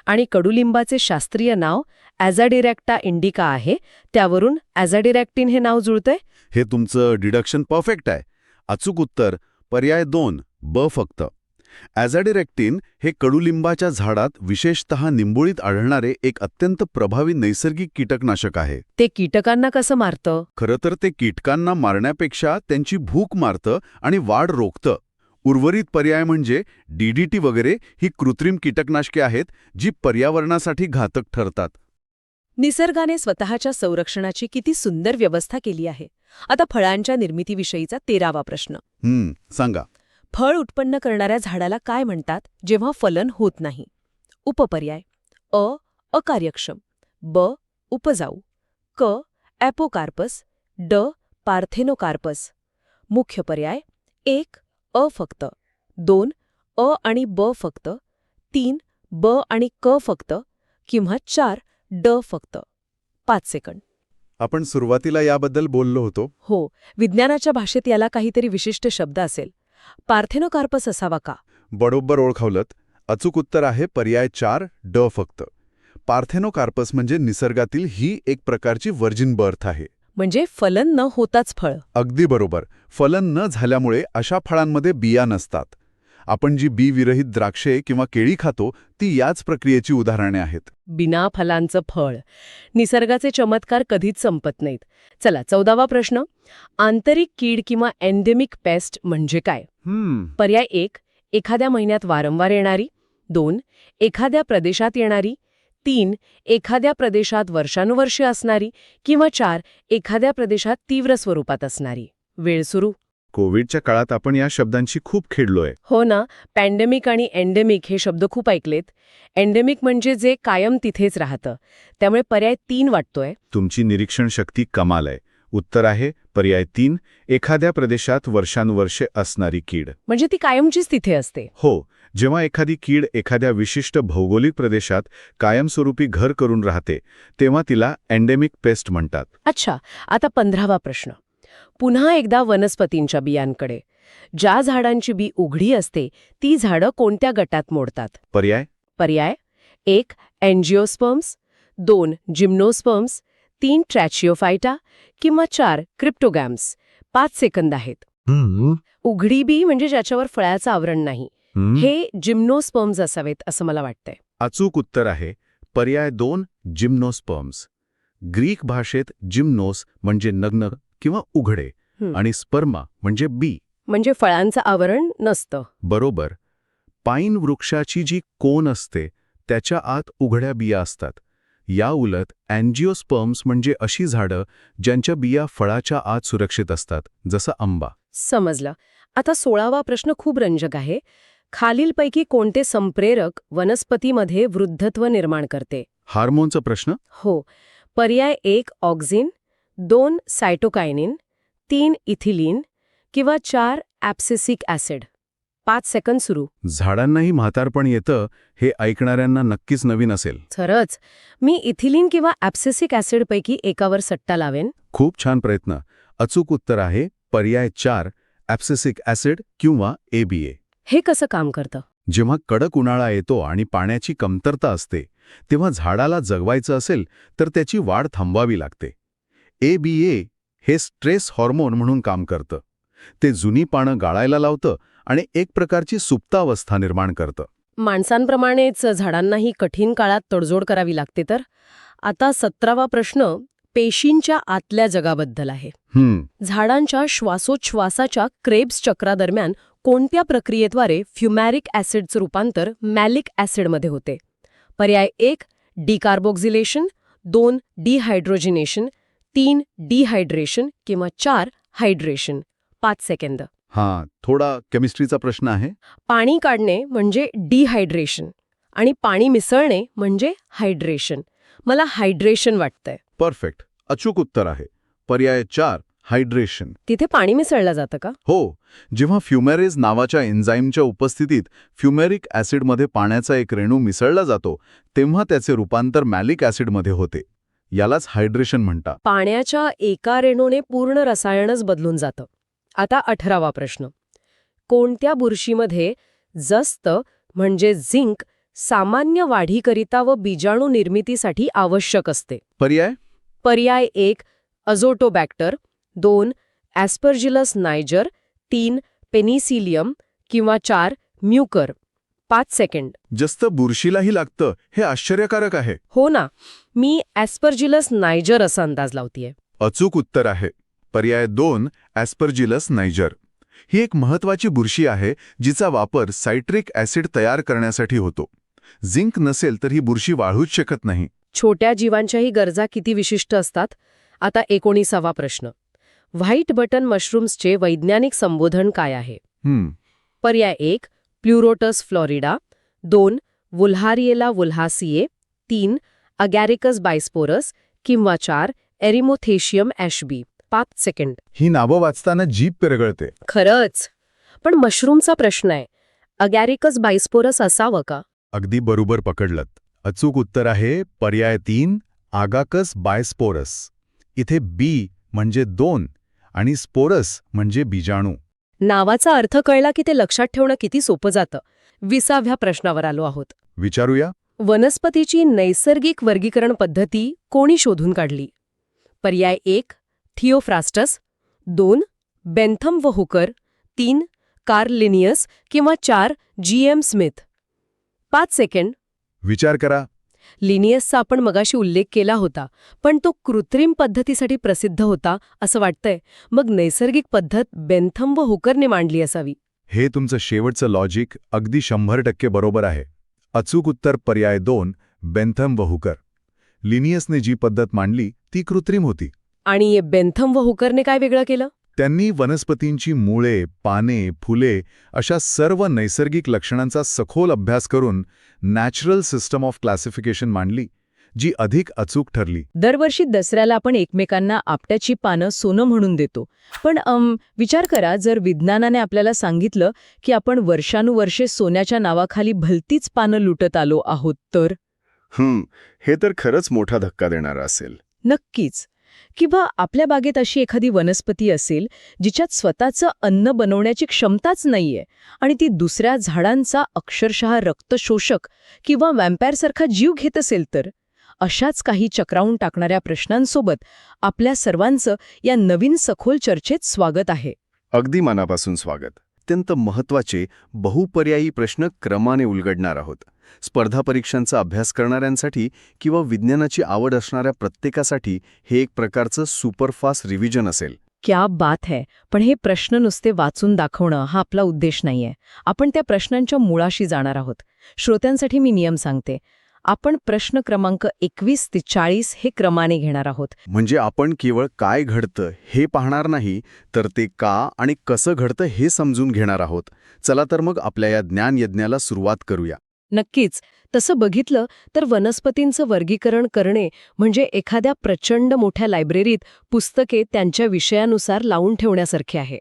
आणि कडुलिंबाचे शास्त्रीय नाव ॲझाडिरेक्टा इंडिका आहे, त्यावरून ॲझाडिरेक्टिन हे नाव जुळतंय. हे तुमचं डिडक्शन परफेक्ट आहे. अचूक उत्तर पर्याय 2 ब फक्त. ॲझाडिरेक्टिन हे कडुलिंबाच्या झाडात विशेषतः निंबोळीत आढळणारे एक अत्यंत प्रभावी नैसर्गिक कीटकनाशक आहे. ते कीटकांना कसं मारतं? खरं तर ते कीटकांना मारण्यापेक्षा त्यांची भूक मारतं आणि वाढ रोखतं. उर्वरित पर्याय म्हणजे DDT वगैरे ही कृत्रिम कीटकनाशके आहेत जी पर्यावरणासाठी घातक ठरतात. निसर्गाने स्वतःच्या संरक्षणाची किती सुंदर व्यवस्था केली आहे. आता फळांच्या निर्मितीविषयीचा 13वा प्रश्न. सांगा. फळ उत्पन्न करणाऱ्या झाडाला काय म्हणतात जेव्हा फलन होत नाही? उपपर्याय अ अकार्यक्षम, ब उपजाऊ, क ॲपोकार्पस, ड पार्थेनोकार्पस. मुख्य पर्याय 1 अ फक्त, 2 अ आणि ब फक्त, 3 ब आणि क फक्त किंवा 4 ड फक्त. 5 सेकंड. आपण सुरुवातीला याबद्दल बोललो होतो. हो, विज्ञानाच्या भाषेत याला काहीतरी विशिष्ट शब्द असेल. पार्थेनोकार्पस असावा का? बरोबर ओळखावलत. अचूक उत्तर आहे पर्याय 4 ड फक्त. पार्थेनोकार्पस म्हणजे निसर्गातील ही एक प्रकारची व्हर्जिन बर्थ आहे. म्हणजे फलन न होताच फळ. अगदी बरोबर. फलन न झाल्यामुळे अशा फळांमध्ये बिया नसतात. आपण जी बी विरहित द्राक्षे किंवा केळी खातो ती याच प्रक्रियेची उदाहरणे आहेत. बिना फलांचं फळ. निसर्गाचे चमत्कार कधीच संपत नाहीत. चला 14वा प्रश्न. आंतरिक कीड किंवा एंडेमिक पेस्ट म्हणजे काय? पर्याय 1 एखाद्या महिन्यात वारंवार येणारी, 2 एखाद्या प्रदेशात येणारी, 3 एखाद्या प्रदेशात वर्षानुवर्षे असणारी किंवा 4 एखाद्या प्रदेशात तीव्र स्वरूपात असणारी. वेळ सुरू. कोविडच्या काळात आपण या शब्दांशी खूप खेळलोय. हो ना. पॅन्डेमिक आणि एंडेमिक हे शब्द खूप ऐकलेत. एंडेमिक म्हणजे जे कायम तिथेच राहतं, त्यामुळे पर्याय 3 वाटतोय. तुमची निरीक्षण शक्ती कमाल आहे. उत्तर आहे पर्याय 3 एखाद्या प्रदेशात वर्षानुवर्षे असणारी कीड. म्हणजे ती कायमचीच तिथे असते. हो, जेव्हा एखादी कीड एखाद्या विशिष्ट भौगोलिक प्रदेशात कायमस्वरूपी घर करून राहते तेव्हा तिला एंडेमिक पेस्ट म्हणतात. अच्छा, आता 15वा प्रश्न. पुन्हा एकदा वनस्पतींच्या बियांकडे. ज्या झाडांची बी उघडी असते ती झाडं कोणत्या गटात मोडतात? पर्याय 1 एंजिओस्पर्म्स, 2 जिम्नोस्पर्म्स, 3 ट्रॅचिओफायटा किंवा 4 क्रिप्टोगॅम्स. 5 सेकंद आहेत. उघडी बी म्हणजे ज्याच्यावर फळाचं आवरण नाही. हे जिम्नोस्पर्म्स असावेत असं मला वाटतंय. अचूक उत्तर आहे पर्याय 2 जिम्नोस्पर्म्स. ग्रीक भाषेत जिम्नोस म्हणजे नग्न किंवा उघडे आणि स्पर्मा म्हणजे बी. म्हणजे फळांचं आवरण नसतं. बरोबर. पाईन वृक्षाची जी कोन असते त्याच्या आत उघड्या बिया असतात. या उलट अँजिओस्पर्म्स म्हणजे अशी झाडं ज्यांच्या बिया फळाच्या आत सुरक्षित असतात, जसं आंबा. समजलं. आता 16वा प्रश्न खूप रंजक आहे. खालीलपैकी कोणते संप्रेरक वनस्पतीमध्ये वृद्धत्व निर्माण करते? हार्मोनचा प्रश्न? हो. पर्याय 1 ऑक्झिन, 2 सायटोकायनिन, 3 इथिलीन किंवा 4 ॲब्सिसिक ॲसिड. 5 सेकंद सुरू. झाडांनाही म्हातारपण येतं हे ऐकणाऱ्यांना नक्कीच नवीन असेल. खरंच. मी इथिलीन किंवा ॲब्सिसिक ॲसिडपैकी एकावर सट्टा लावेन. खूप छान प्रयत्न. अचूक उत्तर आहे पर्याय 4 ॲब्सिसिक ॲसिड किंवा ABA. हे कसं काम करतं? जेव्हा कडक उन्हाळा येतो आणि पाण्याची कमतरता असते तेव्हा झाडाला जगवायचं असेल तर त्याची वाढ थांबवावी लागते. ABA हे स्ट्रेस हॉर्मोन म्हणून काम करतं. ते जुनी पानं गाळायला लावतं आणि एक प्रकारची सुप्तावस्था निर्माण करतं. माणसांप्रमाणेच झाडांनाही कठीण काळात तडजोड करावी लागते तर? आता 17वा प्रश्न पेशींच्या आतल्या जगाबद्दल आहे. झाडांच्या श्वासोच्छवासाच्या क्रेब्स चक्रादरम्यान कोणत्या प्रक्रियेद्वारे फ्युमॅरिक ॲसिडचं रूपांतर मॅलिक ॲसिडमध्ये होते? पर्याय 1 डिकार्बोक्झिलेशन, 2 डिहायड्रोजिनेशन, 3 डिहायड्रेशन किंवा 4 हायड्रेशन. 5 सेकंद. थोडा केमिस्ट्रीचा प्रश्न आहे. पाणी काढणे म्हणजे डिहायड्रेशन आणि पाणी मिसळणे म्हणजे हायड्रेशन. मला हायड्रेशन वाटतंय. परफेक्ट. अचूक उत्तर आहे पर्याय 4 हायड्रेशन. तिथे पाणी मिसळलं जातं का? हो. जेव्हा फ्युमॅरेज नावाच्या एन्झाईमच्या उपस्थितीत फ्युमॅरिक ॲसिडमध्ये पाण्याचा एक रेणू मिसळला जातो तेव्हा त्याचे रूपांतर मॅलिक ॲसिडमध्ये होते. यालाच हायड्रेशन म्हणतात. पाण्याच्या एका रेणूने पूर्ण रसायनच बदलून जातं. आता 18वा प्रश्न. कोणत्या बुरशीमध्ये जस्त म्हणजे झिंक सामान्य वाढीकरिता व बीजाणू निर्मितीसाठी आवश्यक असते? पर्याय 1 अझोटोबॅक्टर, 2 ॲस्परजिलस नायजर, 3 पेनिसिलियम किंवा 4 म्युकर. 5 सेकंड. जस्त बुरशीलाही लागतं हे आश्चर्यकारक आहे. हो ना. मी ॲस्परजिलस नायजर असा अंदाज लावतीये. अचूक उत्तर आहे पर्याय 2 ॲस्परजिलस नायजर. ही एक महत्वाची बुरशी आहे जिचा वापर सायट्रिक ॲसिड तयार करण्यासाठी होतो. झिंक नसेल तर ही बुरशी वाढूच शकत नाही. छोट्या जीवांच्याही गरजा किती विशिष्ट असतात. आता 19वा प्रश्न. व्हाईट बटन मशरूम्सचे वैज्ञानिक संबोधन काय आहे? पर्याय 1 प्लुरोटस फ्लोरिडा, 2 वुल्हारिएला वुल्हासिए, 3 अगॅरिकस बायस्पोरस किंवा 4 एरिमोथेशियम ॲशबी. 5 सेकंड. ही नावं वाचताना जीभ पेरगळते. खरंच. पण मशरूमचा प्रश्न आहे. अगॅरिकस बायस्पोरस असावं का? अगदी बरोबर पकडलत. अचूक उत्तर आहे पर्याय 3 आगाकस बायस्पोरस. इथे बी म्हणजे 2 आणि स्पोरस म्हणजे बीजाणू. नावाचा अर्थ कळला की ते लक्षात ठेवणं किती सोपं जातं. 20व्या प्रश्नावर आलो आहोत. विचारूया. वनस्पतीची नैसर्गिक वर्गीकरण पद्धती कोणी शोधून काढली? पर्याय 1 थिओफ्रास्टस, 2 बेंथम व हुकर, 3 कार्ल लिनियस किंवा 4 G.M. स्मिथ. 5 सेकंड. विचार करा. लिनियसचा आपण मगाशी उल्लेख केला होता, पण तो कृत्रिम पद्धतीसाठी प्रसिद्ध होता असं वाटतंय. मग नैसर्गिक पद्धत बेंथम व हुकरने मांडली असावी. हे तुमचं शेवटचं लॉजिक अगदी 100% बरोबर आहे. अचूक उत्तर पर्याय 2 बेंथम व हुकर. लिनियसने जी पद्धत मांडली ती कृत्रिम होती. आणि बेंथम व हुकरने काय वेगळं केलं? त्यांनी वनस्पतींची मुळे, पाने, फुले अशा सर्व नैसर्गिक लक्षणांचा सखोल अभ्यास करून नॅचरल सिस्टम ऑफ क्लासिफिकेशन मांडली, जी अधिक अचूक ठरली. दरवर्षी दसऱ्याला आपण एकमेकांना आपट्याची पानं सोनं म्हणून देतो. पण विचार करा, जर विज्ञानाने आपल्याला सांगितलं की आपण वर्षानुवर्षे सोन्याच्या नावाखाली भलतीच पानं लुटत आलो आहोत तर? हे तर खरंच मोठा धक्का देणारा असेल. नक्कीच. किंवा आपल्या बागेत अशी एखादी वनस्पती असेल जिच्यात स्वतःचं अन्न बनवण्याची क्षमताच नाहीये आणि ती दुसऱ्या झाडांचा अक्षरशः रक्तशोषक किंवा वॅम्पायरसारखा जीव घेत असेल तर? अशाच काही चक्रावून टाकणाऱ्या प्रश्नांसोबत आपल्या सर्वांचं या नवीन सखोल चर्चेत स्वागत आहे. अगदी मनापासून स्वागत. अत्यंत महत्त्वाचे बहुपर्यायी प्रश्न क्रमाने उलगडणार आहोत. स्पर्धा परीक्षांचा अभ्यास करणाऱ्यांसाठी किंवा विज्ञानाची आवड असणाऱ्या प्रत्येकासाठी हे एक प्रकारचं सुपरफास्ट रिव्हिजन असेल. क्या बात है. पण हे प्रश्न नुसते वाचून दाखवणं हा आपला उद्देश नाहीये. आपण त्या प्रश्नांच्या मुळाशी जाणार आहोत. श्रोत्यांसाठी मी नियम सांगते. आपण प्रश्न क्रमांक 21 ते 40 हे क्रमाने घेणार आहोत. म्हणजे आपण केवळ काय घडतं हे पाहणार नाही, तर ते का आणि कसं घडतं हे समजून घेणार आहोत. चला तर मग आपल्या या ज्ञानयज्ञाला सुरुवात करूया. नक्कीच. तसं बघितलं तर वनस्पतींचं वर्गीकरण करणे म्हणजे एखाद्या प्रचंड मोठ्या लायब्ररीत पुस्तके त्यांच्या विषयानुसार लावून ठेवण्यासारखे आहे.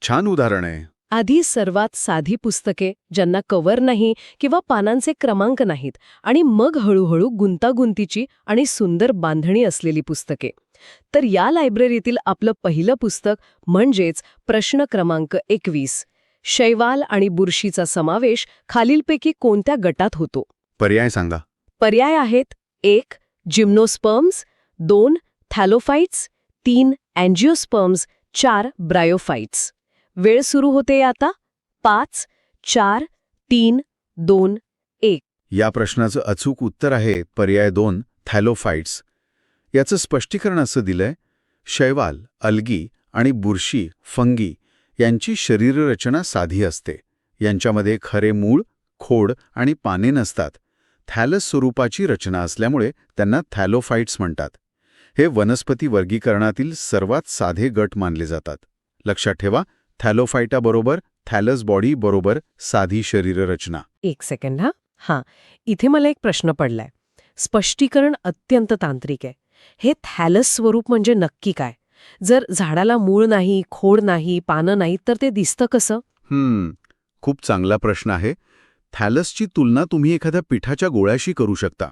छान उदाहरण आहे. आधी सर्वात साधी पुस्तके, ज्यांना कव्हर नाही किंवा पानांचे क्रमांक नाहीत, आणि मग हळूहळू गुंतागुंतीची आणि सुंदर बांधणी असलेली पुस्तके. तर या लायब्ररीतील आपलं पहिलं पुस्तक म्हणजेच प्रश्न क्रमांक 21, शैवाल आणि बुरशीचा समावेश खालीलपैकी कोणत्या गटात होतो? पर्याय सांगा. पर्याय आहेत: 1. जिम्नोस्पर्म्स, 2. थॅलोफाइट्स, 3. अँजिओस्पर्म्स, 4. ब्रायोफाइट्स. वेळ सुरू होते आता. 5, 4, 3, 2, 1. या प्रश्नाचं अचूक उत्तर आहे पर्याय 2, थॅलोफाइट्स. याचं स्पष्टीकरण असं दिलंय: शैवाल, अल्गी आणि बुरशी, फंगी यांची शरीररचना साधी असते. यांच्यामध्ये खरे मूळ, खोड आणि पाने नसतात. थॅलस स्वरूपाची रचना असल्यामुळे त्यांना थॅलोफाइट्स म्हणतात. हे वनस्पती वर्गीकरणातील सर्वात साधे गट मानले जातात. लक्षात ठेवा, थॅलोफाइटा बरोबर थॅलस बॉडी बरोबर साधी शरीररचना. एक सेकंड हां, इथे मला एक प्रश्न पडलाय. स्पष्टीकरण अत्यंत तांत्रिक आहे. हे थॅलस स्वरूप म्हणजे नक्की काय? जर झाडाला मूळ नाही, खोड नाही, पानं नाहीत, तर ते दिसतं कसं? खूप चांगला प्रश्न आहे. थॅलसची तुलना तुम्ही एखाद्या पिठाच्या गोळ्याशी करू शकता.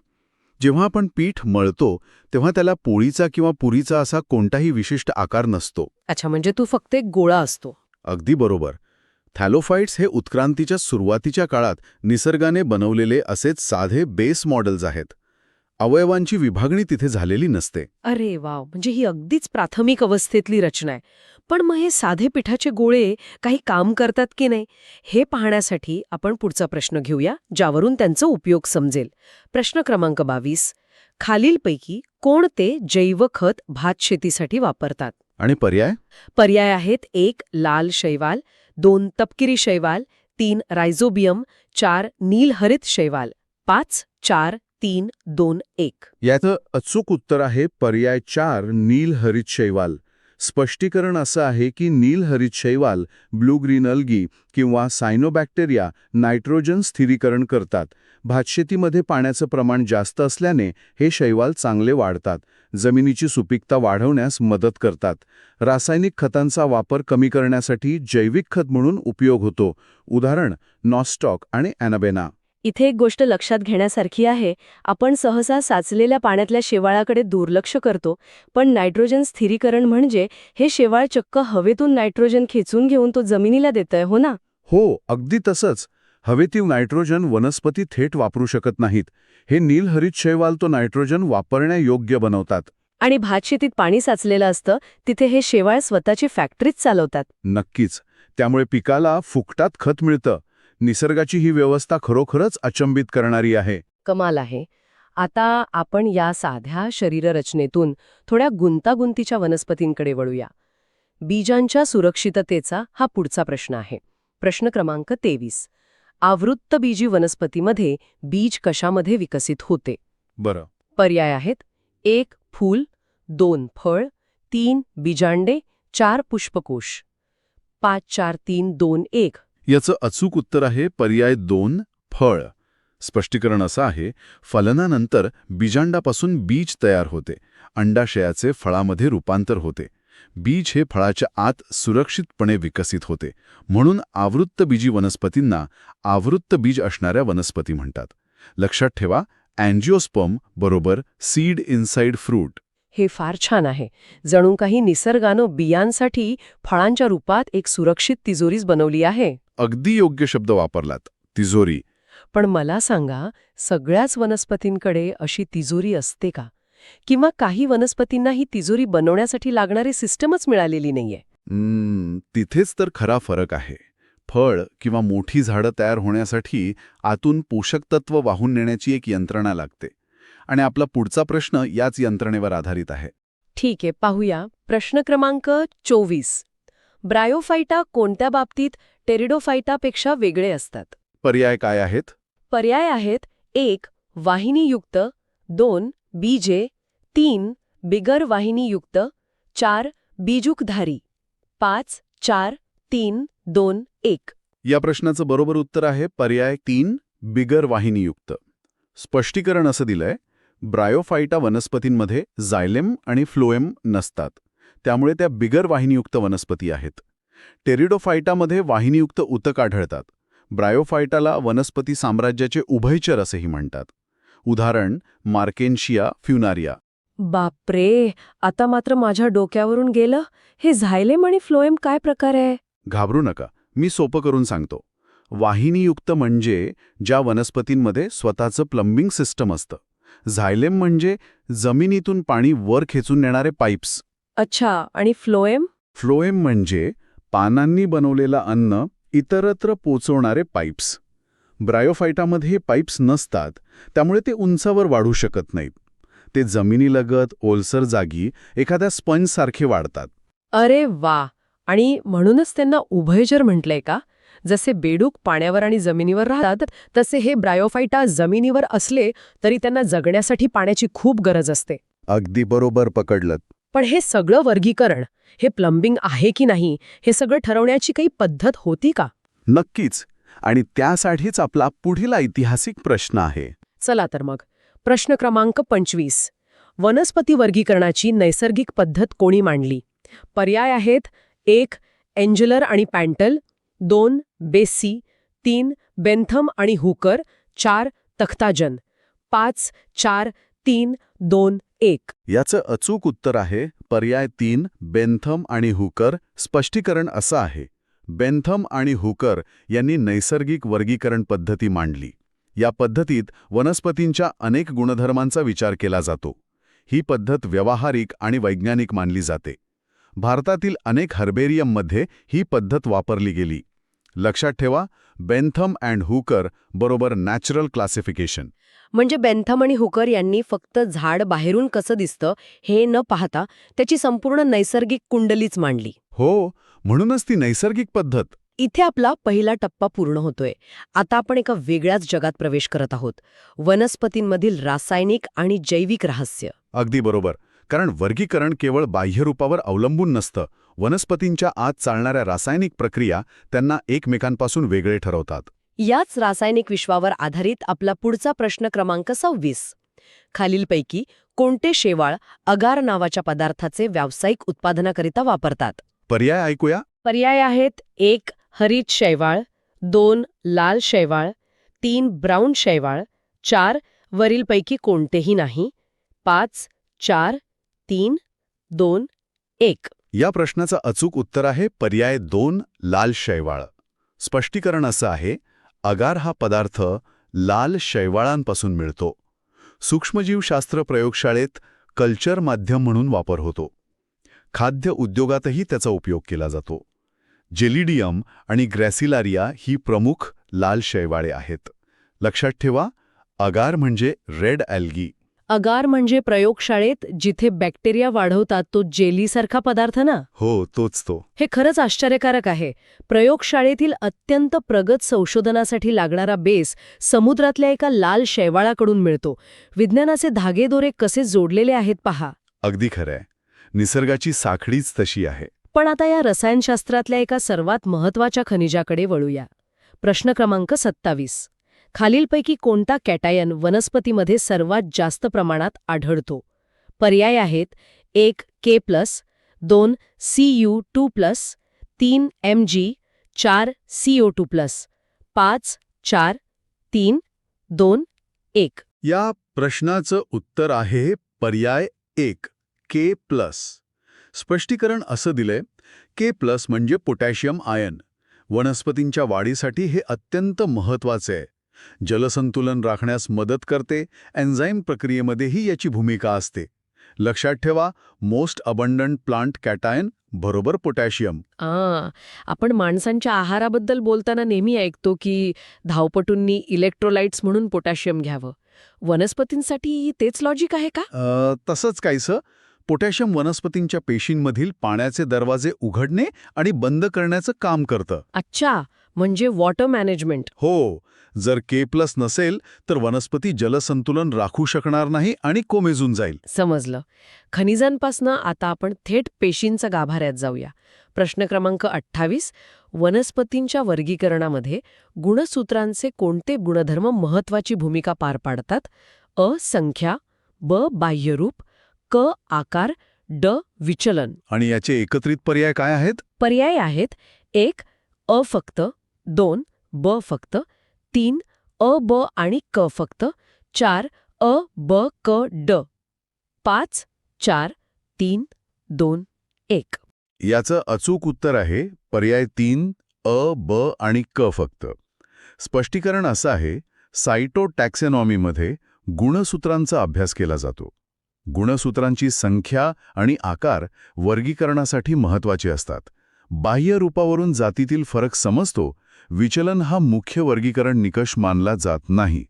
जेव्हा आपण पीठ मळतो तेव्हा त्याला पोळीचा किंवा पुरीचा असा कोणताही विशिष्ट आकार नसतो. अच्छा, म्हणजे तू फक्त एक गोळा असतो. अगदी बरोबर. थॅलोफाइट्स हे उत्क्रांतीच्या सुरुवातीच्या काळात निसर्गाने बनवलेले असेच साधे बेस मॉडेल्स आहेत. अवयवांची विभागणी तिथे झालेली नसते. अरे वाव, म्हणजे ही अगदीच प्राथमिक अवस्थेतली रचना आहे. पण मग हे साधे पिठाचे गोळे काही काम करतात की नाही हे पाहण्यासाठी आपण पुढचा प्रश्न घेऊया, ज्यावरून त्यांचा उपयोग समजेल. प्रश्न क्रमांक 22. खालीलपैकी कोणते जैवखत भातशेतीसाठी वापरतात? आणि पर्याय? पर्याय आहेत: 1. लाल शैवाल, 2. तपकिरी शैवाल, 3. रायझोबियम, 4. नीलहरित शैवाल, 5. 4, 3, 2, 1. याचं अचूक उत्तर आहे पर्याय 4, नीलहरित शैवाल. स्पष्टीकरण असं आहे की नीलहरित शैवाल ब्लू ग्रीन अल्गी किंवा सायनोबॅक्टेरिया नायट्रोजन स्थिरीकरण करतात. भातशेतीमध्ये पाण्याचं प्रमाण जास्त असल्याने हे शैवाल चांगले वाढतात. जमिनीची सुपीकता वाढवण्यास मदत करतात. रासायनिक खतांचा वापर कमी करण्यासाठी जैविक खत म्हणून उपयोग होतो. उदाहरण नॉस्टॉक आणि ॲनाबेना. इथे एक गोष्ट लक्षात घेण्यासारखी आहे. आपण सहसा साचलेल्या पाण्यातल्या शेवाळाकडे दुर्लक्ष करतो, पण नायट्रोजन स्थिरीकरण म्हणजे हे शेवाळ चक्क हवेतून नायट्रोजन खेचून घेऊन तो जमिनीला देतंय, हो ना? हो, अगदी तसंच. हवेतील नायट्रोजन वनस्पती थेट वापरू शकत नाहीत. हे नीलहरित शैवाल तो नायट्रोजन वापरण्यायोग्य बनवतात. आणि भातशेतीत पाणी साचलेलं असतं तिथे हे शेवाळ स्वतःची फॅक्टरीच चालवतात. नक्कीच. त्यामुळे पिकाला फुकटात खत मिळतं. निसर्गाची ही व्यवस्था खरोखरच अचंबित करणारी आहे. कमाल आहे. आता आपण या साध्या शरीररचनेतून थोड्या गुंतागुंतीच्या वनस्पतींकडे वळूया. बीजांच्या सुरक्षिततेचा हा पुढचा प्रश्न आहे. प्रश्न क्रमांक 23. आवृत्तबीजी वनस्पतीमध्ये बीज कशामध्ये विकसित होते? बरं. पर्याय आहेत: 1. फूल, 2. फळ, 3. बीजांडे, 4. पुष्पकोश. 5, 4, 3, 2, 1. याचं अचूक उत्तर आहे पर्याय 2, फळ. स्पष्टीकरण असं आहे: फलनानंतर बीजांडापासून बीज तयार होते. अंडाशयाचे फळामध्ये रूपांतर होते. बीज हे फळाच्या आत सुरक्षितपणे विकसित होते. म्हणून आवृत्तबीजी वनस्पतींना आवृत्तबीज असणाऱ्या वनस्पती म्हणतात. लक्षात ठेवा, अँजिओस्पर्म बरोबर सीड इनसाइड फ्रूट. हे फार छान आहे. जणू काही निसर्गानं बियांसाठी फळांच्या रूपात एक सुरक्षित तिजोरीच बनवली आहे. अगदी योग्य शब्द वापरलात, तिजोरी. पण मला सांगा, सगळ्याच वनस्पतींकडे अशी तिजोरी असते का? किंवा काही वनस्पतींना ही तिजोरी बनवण्यासाठी लागणारी सिस्टमच मिळालेली नाहीये? तिथेच तर खरा फरक आहे. फळ किंवा मोठी झाडं तयार होण्यासाठी आतून पोषक तत्व वाहून नेण्याची एक यंत्रणा लागते. आणि आपला पुढचा प्रश्न याच यंत्रणेवर आधारित आहे. ठीक आहे, पाहूया. प्रश्न क्रमांक 24. ब्रायोफायटा कोणत्या बाबतीत टेरिडोफायटापेक्षा वेगळे असतात? पर्याय काय आहेत? पर्याय आहेत: 1. वाहिनीयुक्त, 2 बीजे, 3 बिगर वाहिनीयुक्त, 4 बीजुकधारी, 5 4 3 2 1. या प्रश्नाचं बरोबर उत्तर आहे पर्याय 3 बिगर वाहिनीयुक्त. स्पष्टीकरण असं दिलंय, ब्रायोफायटा वनस्पतींमध्ये झायलेम आणि फ्लोएम नसतात, त्यामुळे त्या बिगर वाहिनीयुक्त वनस्पती आहेत. टेरिडोफायटामध्ये वाहिनीयुक्त उतक आढळतात. ब्रायोफायटाला वनस्पती साम्राज्याचे उभयचर असेही म्हणतात. उदाहरण मार्केन्शिया फ्युनारिया. बापरे, आता मात्र माझ्या डोक्यावरून गेलं. हे झायलेम आणि फ्लोएम काय प्रकार आहे? घाबरू नका, मी सोपं करून सांगतो. वाहिनीयुक्त म्हणजे ज्या वनस्पतींमध्ये स्वतःचं प्लंबिंग सिस्टम असतं. झायलेम म्हणजे जमिनीतून पाणी वर खेचून नेणारे पाईप्स. अच्छा, आणि फ्लोएम? फ्लोएम म्हणजे पानांनी बनवलेलं अन्न इतरत्र पोचवणारे पाईप्स. ब्रायोफायटामध्ये हे पाईप्स नसतात, त्यामुळे ते उंचावर वाढू शकत नाहीत. ते जमिनीलगत ओलसर जागी एखाद्या स्पंजसारखे वाढतात. अरे वा, आणि म्हणूनच त्यांना उभयचर म्हटलंय का? जसे बेडूक पाण्यावर आणि जमिनीवर राहतात, तसे हे ब्रायोफायटा जमिनीवर असले तरी त्यांना जगण्यासाठी पाण्याची खूप गरज असते. अगदी बरोबर पकडलं. पण हे सगळं वर्गीकरण, हे प्लंबिंग आहे की नाही, हे सगळं ठरवण्याची काही पद्धत होती का? नक्कीच, आणि त्यासाठीच आपला पुढील ऐतिहासिक प्रश्न आहे. चला तर मग, प्रश्न क्रमांक 25. वनस्पती वर्गीकरणाची नैसर्गिक पद्धत कोणी मांडली? पर्याय आहेत: 1 एंजलर आणि पॅन्टल, 2 बेसी, 3 बेंथम आणि हुकर, 4 तख्ताजन, 5 4 3 2 1. याचं अचूक उत्तर आहे पर्याय 3 बेंथम आणि हुकर. स्पष्टीकरण असं आहे, बेंथम आणि हुकर यांनी नैसर्गिक वर्गीकरण पद्धती मांडली. या पद्धतीत वनस्पतींच्या अनेक गुणधर्मांचा विचार केला जातो. ही पद्धत व्यावहारिक आणि वैज्ञानिक मानली जाते. भारतातील अनेक हर्बेरियममध्ये ही पद्धत वापरली गेली. लक्षात ठेवा, बेंथम अँड हुकर बरोबर नॅचरल क्लासिफिकेशन. म्हणजे बेंथम आणि हुकर यांनी फक्त झाड बाहेरून कसं दिसतं हे न पाहता त्याची संपूर्ण नैसर्गिक कुंडलीच मांडली. हो, म्हणूनच ती नैसर्गिक पद्धत. इथे आपला पहिला टप्पा पूर्ण होतोय. आता आपण एका वेगळ्याच जगात प्रवेश करत आहोत, वनस्पतींमधील रासायनिक आणि जैविक रहस्य. अगदी बरोबर, कारण वर्गीकरण केवळ बाह्यरूपावर अवलंबून नसतं. वनस्पतींच्या आत चालणाऱ्या रासायनिक प्रक्रिया त्यांना एकमेकांपासून वेगळे ठरवतात. याच रासायनिक विश्वावर आधारित आपला पुढचा प्रश्न क्रमांक 26. खालीलपैकी कोणते शेवाळ अगार नावाच्या पदार्थाचे व्यावसायिक उत्पादनाकरिता वापरतात? पर्याय ऐकूया. पर्याय आहेत: 1 हरित शैवाळ, 2 लाल शैवाळ, 3 ब्राऊन शैवाळ, 4 वरीलपैकी कोणतेही नाही, 5 4 3 2 1. या प्रश्नाचं अचूक उत्तर आहे पर्याय 2 लाल शैवाळ. स्पष्टीकरण असं आहे, अगार हा पदार्थ लाल शैवाळांपासून मिळतो. सूक्ष्मजीवशास्त्र प्रयोगशाळेत कल्चर माध्यम म्हणून वापर होतो. खाद्य उद्योगातही त्याचा उपयोग केला जातो. जेलिडियम आणि ग्रॅसिलारिया ही प्रमुख लाल शैवाळे आहेत. लक्षात ठेवा, अगार म्हणजे रेड ॲल्गी. अगार म्हणजे प्रयोगशाळेत जिथे बॅक्टेरिया वाढवतात तो जेलीसारखा पदार्थ ना? हो, तोच तो. हे खरंच आश्चर्यकारक आहे. प्रयोगशाळेतील अत्यंत प्रगत संशोधनासाठी लागणारा बेस समुद्रातल्या एका लाल शैवाळाकडून मिळतो. विज्ञानाचे धागेदोरे कसे जोडलेले आहेत पहा. अगदी खरंय, निसर्गाची साखळीच तशी आहे. पण आता या रसायनशास्त्रातल्या एका सर्वात महत्त्वाच्या खनिजाकडे वळूया. प्रश्न क्रमांक 27. खालीलपैकी कोणता कॅटायन वनस्पतीमध्ये सर्वात जास्त प्रमाणात आढळतो? पर्याय आहेत: 1 K+, 2 Cu2+, 3 Mg, 4 CO2+, 5 4 3 2 1. या प्रश्नाचं उत्तर आहे पर्याय 1 K+. स्पष्टीकरण असं दिलंय, K+ म्हणजे पोटॅशियम आयन. वनस्पतींच्या वाढीसाठी हे अत्यंत महत्त्वाचे आहे. जलसंतुलन राखण्यास मदत करते. एन्झाईम प्रक्रियेमध्येही याची भूमिका असते. लक्षात ठेवा, मोस्ट अबंडंट प्लांट कॅटायन बरोबर पोटॅशियम. आपण माणसांच्या आहाराबद्दल बोलताना नेहमी ऐकतो की धावपटूंनी इलेक्ट्रोलाइट्स म्हणून पोटॅशियम घ्यावं. वनस्पतींसाठी तेच लॉजिक आहे का? तसंच काहीसं. पोटॅशियम वनस्पतींच्या पेशींमधील पाण्याचे दरवाजे उघडणे आणि बंद करण्याचं काम करतं. अच्छा, म्हणजे वॉटर मॅनेजमेंट. हो, जर K+ नसेल तर वनस्पती जलसंतुलन राखू शकणार नाही आणि कोमेजून जाईल. समजलं. खनिजांपासनं आता आपण थेट पेशींच्या गाभाऱ्यात जाऊया. प्रश्न क्रमांक 28. वनस्पतींच्या वर्गीकरणामध्ये गुणसूत्रांचे कोणते गुणधर्म महत्वाची भूमिका पार पाडतात? अ. संख्या, ब. बाह्यरूप, क. आकार, ड. विचलन. आणि याचे एकत्रित पर्याय काय आहेत? पर्याय आहेत: 1. अ फक्त, 2. ब फक्त, 3. अ, ब आणि क फक्त, 4. अ, ब, क, ड, 5. 4, 3, 2, 1. याचं अचूक उत्तर आहे पर्याय 3, अ, ब आणि क फक्त. स्पष्टीकरण असं आहे, सायटोटॅक्सॉनॉमीमध्ये गुणसूत्रांचा अभ्यास केला जातो. गुणसूत्रांची संख्या आणि आकार वर्गीकरणासाठी महत्वाचे असतात. बाह्य रूपावरून जातीतील फरक समजतो, विचलन हा मुख्य वर्गीकरण निकष मानला जात नाही.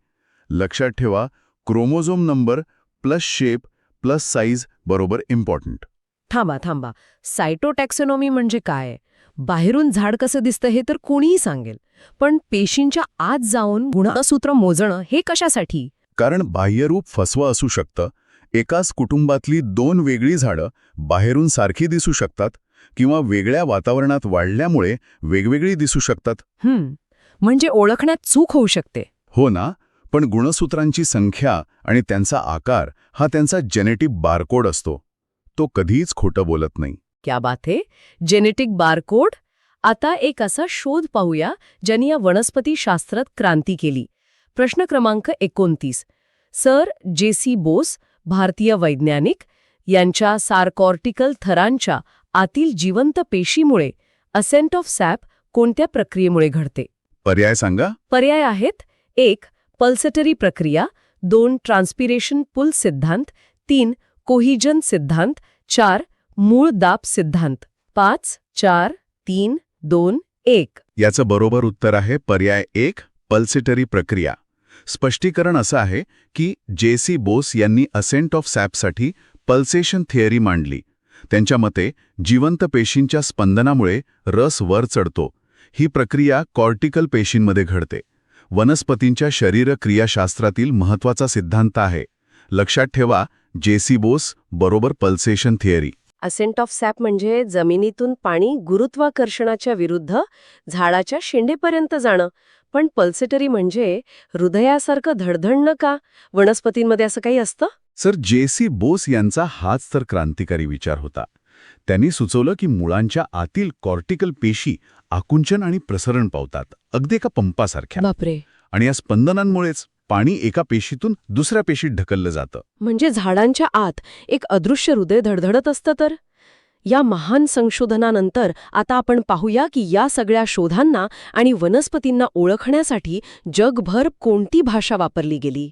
लक्षात ठेवा, chromosome number plus shape plus size बरोबर इम्पॉर्टंट. थांबा. सायटोटॅक्सॉनॉमी म्हणजे काय? बाहेरून झाड कसं दिसतं हे तर कोणीही सांगेल. पण पेशींच्या आत जाऊन गुणसूत्र मोजणं हे कशासाठी? कारण बाह्यरूप फसवं असू शकतं. एकाच कुटुंबातली 2 वेगळी झाडं बाहेरून सारखी दिसू शकतात किंवा वेगळ्या वातावरणात वाढल्यामुळे वेगवेगळी दिसू शकतात. म्हणजे ओळखण्यात चूक होऊ शकते. हो ना, पण गुणसूत्रांची संख्या आणि त्यांचा आकार हा त्यांचा जेनेटिक बारकोड असतो. तो कधीच खोटं बोलत नाही. क्या बात है. Genetic barcode. आता एक असा शोध पाहूया ज्यांनी या वनस्पती शास्त्रात क्रांती केली. प्रश्न क्रमांक 29. Sir J.C. बोस, भारतीय वैज्ञानिक, यांच्या सारकॉर्टिकल थरांच्या आतील जिवंत पेशीमुळे असेंट ऑफ सॅप कोणत्या प्रक्रियेमुळे घडते? पर्याय सांगा. पर्याय आहेत: 1. पल्सटरी प्रक्रिया, 2. ट्रान्सपिरेशन पुल सिद्धांत, 3. कोहिजन सिद्धांत, 4. मूळ दाब सिद्धांत. 5, 4, 3, 2, 1. याचं बरोबर उत्तर आहे पर्याय 1, पल्सेटरी प्रक्रिया. स्पष्टीकरण असं आहे की J.C. बोस यांनी असेंट ऑफ सॅपसाठी पल्सेशन थिअरी मांडली. त्यांच्या मते जिवंत पेशींच्या स्पंदनामुळे रस वर चढतो. ही प्रक्रिया कॉर्टिकल पेशींमध्ये घडते. वनस्पतींच्या शरीरक्रियाशास्त्रातील महत्वाचा सिद्धांत आहे. लक्षात ठेवा, J.C. बोस बरोबर pulsation theory. Ascent of sap म्हणजे जमिनीतून पाणी गुरुत्वाकर्षणाच्या विरुद्ध झाडाच्या शेंडेपर्यंत जाणं. पण पल्सेटरी म्हणजे हृदयासारखं धडधडणं का? वनस्पतींमध्ये असं काही असतं? Sir, J.C. बोस यांचा हाच तर क्रांतिकारी विचार होता. त्यांनी सुचवलं की मुळांच्या आतील कॉर्टिकल पेशी आकुंचन आणि प्रसरण पावतात, अगदी एका पंपासारख्या. बापरे. आणि या स्पंदनांमुळेच पाणी एका पेशीतून दुसऱ्या पेशीत ढकललं जातं. म्हणजे झाडांच्या आत एक अदृश्य हृदय धडधडत असतं तर? या महान संशोधनानंतर आता आपण पाहूया की या सगळ्या शोधांना आणि वनस्पतींना ओळखण्यासाठी जगभर कोणती भाषा वापरली गेली.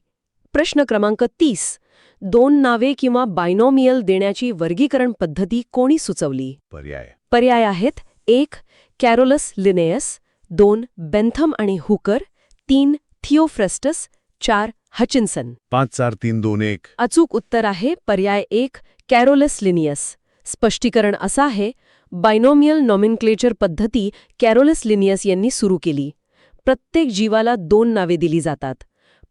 प्रश्न क्रमांक 30. 2 नावे किंवा बायनॉमियल देण्याची वर्गीकरण पद्धती कोणी सुचवली? पर्याय आहेत: 1. कॅरोलस लिनेयस, 2. बेंथम आणि हुकर, 3. थिओफ्रेस्टस, 4. हचिन्सन. 5, 4, 3, 2, 1. अचूक उत्तर आहे पर्याय 1, कॅरोलस लिनियस. स्पष्टीकरण असं आहे, बायनॉमियल नॉमेनक्लेचर पद्धती कॅरोलस लिनियस यांनी सुरू केली. प्रत्येक जीवाला 2 नावे दिली जातात.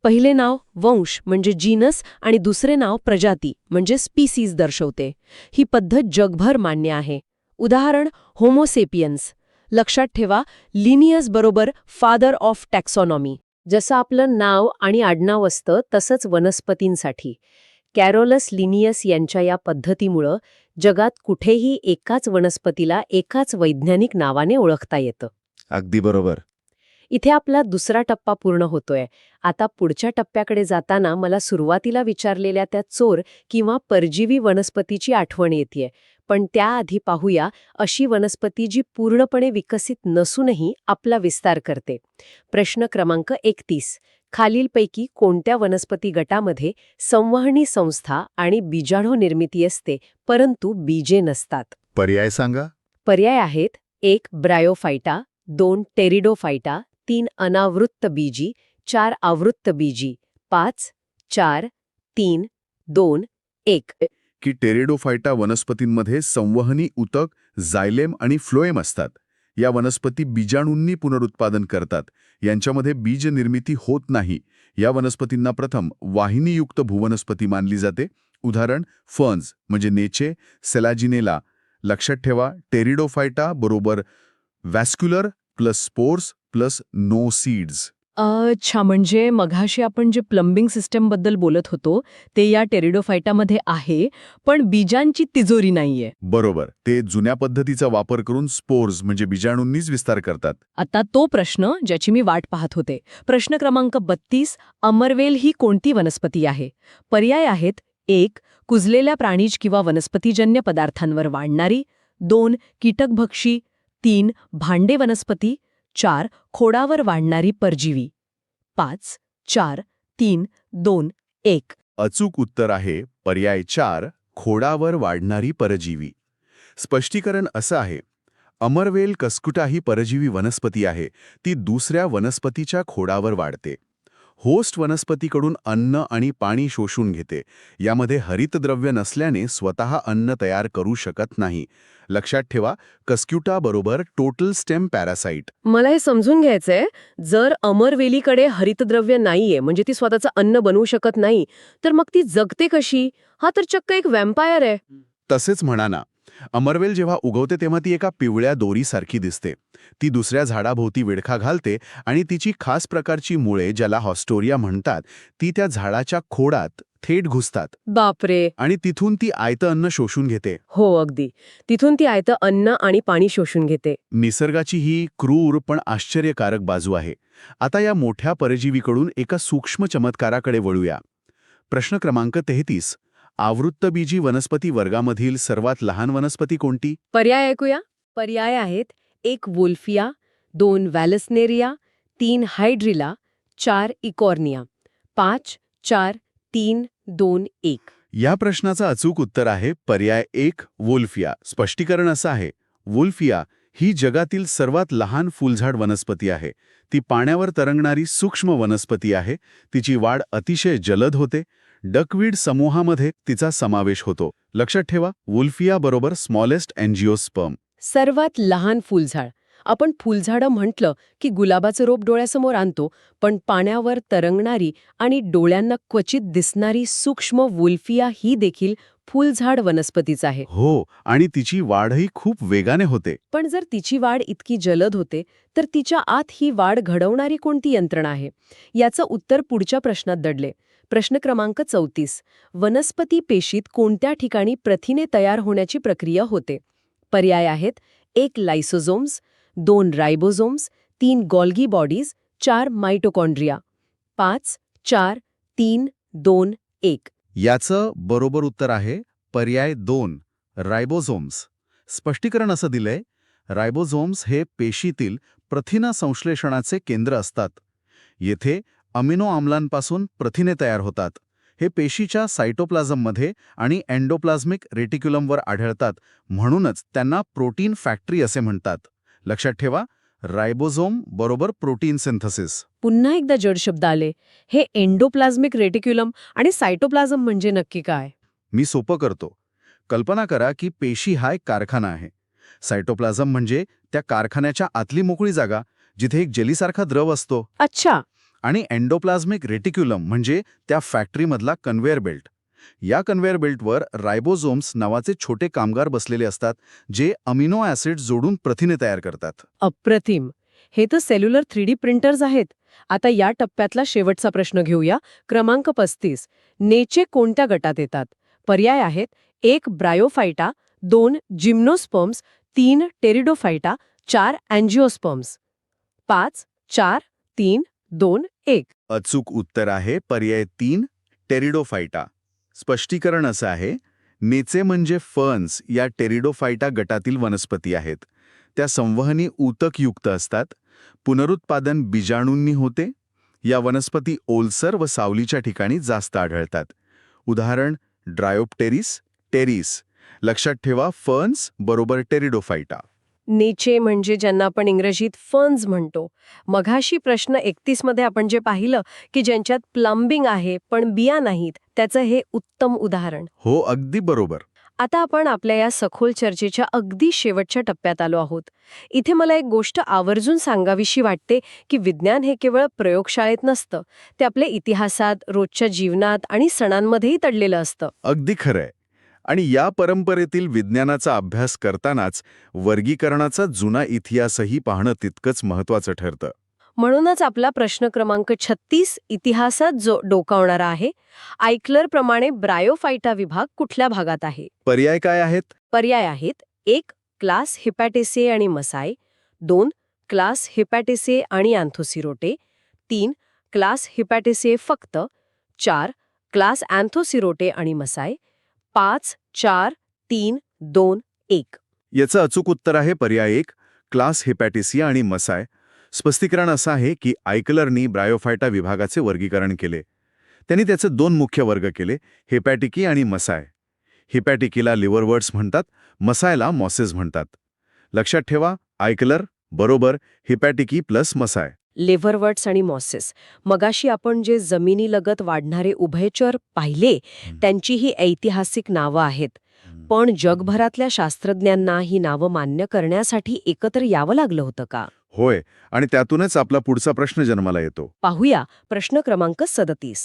पहिले नाव वंश म्हणजे जीनस आणि दुसरे नाव प्रजाती म्हणजे स्पीसीज दर्शवते. ही पद्धत जगभर मान्य आहे. उदाहरण होमोसेपियन्स. लक्षात ठेवा, लिनियस बरोबर फादर ऑफ टॅक्सॉनॉमी. जसं आपलं नाव आणि आडनाव असतं तसंच वनस्पतींसाठी कॅरोलस लिनियस यांच्या या पद्धतीमुळं जगात कुठेही एकाच वनस्पतीला एकाच वैज्ञानिक नावाने ओळखता येतं. अगदी बरोबर. इथे आपला दुसरा टप्पा पूर्ण होतोय. आता पुढच्या टप्प्याकडे जाताना मला सुरुवातीला विचारलेल्या त्या चोर किंवा परजीवी वनस्पतीची आठवण येतेय. पण त्याआधी पाहूया अशी वनस्पती जी पूर्णपणे विकसित नसूनही आपला विस्तार करते. प्रश्न क्रमांक 31. खालीलपैकी कोणत्या वनस्पती गटामध्ये संवहनी संस्था आणि बीजाणू निर्मिती असते परंतु बीजे नसतात? पर्याय सांगा. पर्याय आहेत: 1. ब्रायोफायटा, 2. टेरिडोफायटा, 3. अनावृत्त बीजी, 4. आवृत्त बीजी, 5, 4, 3, 2, 1. की टेरिडोफायटा वनस्पतींमध्ये संवहनी उतक, जायलेम आणि फ्लोएम असतात. या वनस्पती बीजाणूंनी पुनरुत्पादन करतात. यांच्यामध्ये बीज निर्मिती होत नाही. या वनस्पतींना प्रथम वाहिनीयुक्त भूवनस्पती मानली जाते. उदाहरण फर्न्स म्हणजे नेचे, सेलाजिनेला. लक्षात ठेवा, टेरिडोफायटा बरोबर vascular plus spores plus no seeds. अच्छा, म्हणजे मघाशी आपण जे प्लंबिंग सिस्टमबद्दल बोलत होतो ते या टेरिडोफायटामध्ये आहे, पण बीजांची तिजोरी नाहीये. बरोबर, ते जुन्या पद्धतीचा वापर करून स्पोर्स म्हणजे बीजाणूंनीच विस्तार करतात. आता तो प्रश्न ज्याची मी वाट पाहत होते. प्रश्न क्रमांक 32, अमरवेल ही कोणती वनस्पती आहे? पर्याय आहेत: 1. कुजलेल्या प्राणीज किंवा वनस्पतीजन्य पदार्थांवर वाढणारी. 2. कीटकभक्षी. 3. भांडे वनस्पती. 4. खोडावर वाढणारी परजीवी. 5, 4, 3, 2, 1. अचूक उत्तर आहे पर्याय 4, खोडावर वाढणारी परजीवी. स्पष्टीकरण असं आहे, अमरवेल कस्कुटा ही परजीवी वनस्पती आहे. ती दुसऱ्या वनस्पतीच्या खोडावर वाढते. होस्ट वनस्पतीकडून अन्न आणि पाणी शोषून घेते. यामध्ये हरितद्रव्य नसल्याने स्वतः अन्न तयार करू शकत नाही. लक्षात ठेवा, कस्क्युटा बरोबर टोटल स्टेम पॅरासाइट. मला हे समजून घ्यायचंय, जर अमरवेलीकडे हरितद्रव्य नाहीये म्हणजे ती स्वतःचं अन्न बनवू शकत नाही, तर मग ती जगते कशी? हा तर चक्क एक वॅम्पायर आहे. तसेच म्हणा ना, अमरवेल जेव्हा उगवते तेव्हा ती एका पिवळ्या दोरीसारखी दिसते. ती दुसऱ्या झाडाभोवती विळखा घालते आणि तिची खास प्रकारची मुळे, ज्याला हॉस्टोरिया म्हणतात, ती त्या झाडाच्या खोडात थेट घुसतात बापरे. आणि तिथून ती आयतं अन्न शोषून घेते. हो, अगदी. तिथून ती आयतं अन्न आणि पाणी शोषून घेते. निसर्गाची ही क्रूर पण आश्चर्यकारक बाजू आहे. आता या मोठ्या परजीवीकडून एका सूक्ष्म चमत्काराकडे वळूया. प्रश्न क्रमांक 33. आवृत्तबीजी वनस्पती वर्गामधील सर्वात लहान वनस्पती कोणती? पर्याय ऐकूया. पर्याय आहेत: 1. वोल्फिया, 2. व्हॅलसनेरिया, 3. हायड्रिला, 4. इकॉर्निया. 5, 4, 3, 2, 1. या प्रश्नाचं अचूक उत्तर आहे पर्याय 1, वोल्फिया. स्पष्टीकरण असं आहे, वोल्फिया ही जगातील सर्वात लहान फुलझाड वनस्पती आहे. ती पाण्यावर तरंगणारी सूक्ष्म वनस्पती आहे. तिची वाढ अतिशय जलद होते. डकवीड समूहामध्ये तिचा समावेश होतो. लक्षात ठेवा, वोल्फिया बरोबर स्मॉलेस्ट एंजिओस्पर्म. सर्वात लहान फुलझाड. आपण फुलझाडं म्हटलं की गुलाबाचं रोप डोळ्यासमोर आणतो, पण पाण्यावर तरंगणारी आणि डोळ्यांना क्वचित दिसणारी सूक्ष्म वोल्फिया ही देखील फुलझाड वनस्पतीच आहे. हो, आणि तिची वाढही खूप वेगाने होते. पण जर तिची वाढ इतकी जलद होते, तर तिच्या आत ही वाढ घडवणारी कोणती यंत्रणा आहे? याचं उत्तर पुढच्या प्रश्नात दडले. प्रश्न क्रमांक 34. वनस्पती पेशीत कोणत्या ठिकाणी प्रथिने तयार होण्याची प्रक्रिया होते? पर्याय आहेत: 1. लायसोझोम्स, 2. रायबोझोम्स, 3. Golgi bodies, 4. मायटोकॉन्ड्रिया. 5, 4, 3, 2, 1. याचं बरोबर उत्तर आहे पर्याय 2, रायबोझोम्स. स्पष्टीकरण असं दिलंय, रायबोझोम्स हे पेशीतील प्रथिना संश्लेषणाचे केंद्र असतात. येथे अमिनो आम्लांपासून प्रथिने तयार होतात. हे पेशीच्या सायटोप्लाझममध्ये आणि एंडोप्लाझमिक रेटिक्युलमवर आढळतात. म्हणूनच त्यांना प्रोटीन फॅक्टरी असे म्हणतात. लक्षात ठेवा, रायबोझोम बरोबर प्रोटीन सिंथेसिस. पुन्हा एकदा जड शब्द आले. हे एंडोप्लाझमिक रेटिक्युलम आणि सायटोप्लाझम म्हणजे नक्की काय? मी सोपं करतो. कल्पना करा की पेशी हा एक कारखाना आहे. सायटोप्लाझम म्हणजे त्या कारखान्याच्या आतली मोकळी जागा, जिथे एक जेलीसारखा द्रव असतो. अच्छा. आणि एंडोप्लाझमिक रेटिक्युलम म्हणजे त्या फॅक्टरीमधला कन्व्हेअर बेल्ट. या कन्व्हेअर बेल्टवर रायबोझोम्स नावाचे छोटे कामगार बसलेले असतात, जे अमिनो ॲसिड जोडून प्रथिने तयार करतात. अप्रतिम. हे तर सेल्युलर 3D प्रिंटर्स आहेत. आता या टप्प्यातला शेवटचा प्रश्न घेऊया. क्रमांक 35. नेचे कोणत्या गटात येतात? पर्याय आहेत: 1. ब्रायोफायटा, 2. जिम्नोस्पर्म्स, 3. टेरिडोफायटा, 4. अँजिओस्पर्म्स. 5, 4, 3, 2, 1. अचूक उत्तर आहे पर्याय 3, टेरिडोफायटा. स्पष्टीकरण असं आहे, नेचे म्हणजे फर्न्स या टेरिडोफायटा गटातील वनस्पती आहेत. त्या संवहनी ऊतकयुक्त असतात. पुनरुत्पादन बीजाणूंनी होते. या वनस्पती ओलसर व सावलीच्या ठिकाणी जास्त आढळतात. उदाहरण ड्रायोप्टेरिस, टेरिस. लक्षात ठेवा, फर्न्स बरोबर टेरिडोफायटा. नेचे म्हणजे ज्यांना आपण इंग्रजीत फर्न्स म्हणतो. मघाशी प्रश्न 31 मध्ये आपण जे पाहिलं की ज्यांच्यात प्लंबिंग आहे पण बिया नाहीत, त्याचं हे उत्तम उदाहरण. हो, अगदी बरोबर. आता आपण आपल्या या सखोल चर्चेच्या अगदी शेवटच्या टप्प्यात आलो आहोत. इथे मला एक गोष्ट आवर्जून सांगावीशी वाटते की विज्ञान हे केवळ प्रयोगशाळेत नसतं, ते आपल्या इतिहासात, रोजच्या जीवनात आणि सणांमध्येही दडलेलं असतं. अगदी खरंय. आणि या परंपरेतील विज्ञानाचा अभ्यास करतानाच वर्गीकरणाचा जुना इतिहासही पाहणं तितकंच महत्वाचं ठरतं. म्हणूनच आपला प्रश्न क्रमांक 36 इतिहासात जो डोकावणारा आहे. आयक्लरप्रमाणे ब्रायोफायटा विभाग कुठल्या भागात आहे? पर्याय काय आहेत? पर्याय आहेत: 1. क्लास हिपॅटेसिए आणि मसाय, 2. क्लास हिपॅटेसिए आणि अँथोसिरोटे, 3. क्लास हिपॅटेसिए फक्त, 4. क्लास अँथोसिरोटे आणि मसाय, 5, 4, 3, 2, 1. याचं अचूक उत्तर आहे पर्याय 1, क्लास हिपॅटिसिया आणि मसाय. स्पष्टीकरण असं आहे की आयक्लरनी ब्रायोफायटा विभागाचे वर्गीकरण केले. त्यांनी त्याचे 2 मुख्य वर्ग केले, हिपॅटिकी आणि मसाय. हिपॅटिकीला लिव्हरवर्ट्स म्हणतात, मसायला मॉसेस म्हणतात. लक्षात ठेवा, आयक्लर बरोबर हिपॅटिकी प्लस मसाय. लिव्हरवर्ट्स आणि मॉसेस. मगाशी आपण जे जमिनीलगत वाढणारे उभयचर पाहिले, त्यांची ही ऐतिहासिक नावं आहेत. पण जगभरातल्या शास्त्रज्ञांना ही नावं मान्य करण्यासाठी एकत्र यावं लागलं होतं का? होय, आणि त्यातूनच आपला पुढचा प्रश्न जन्माला येतो. पाहूया प्रश्न क्रमांक 37.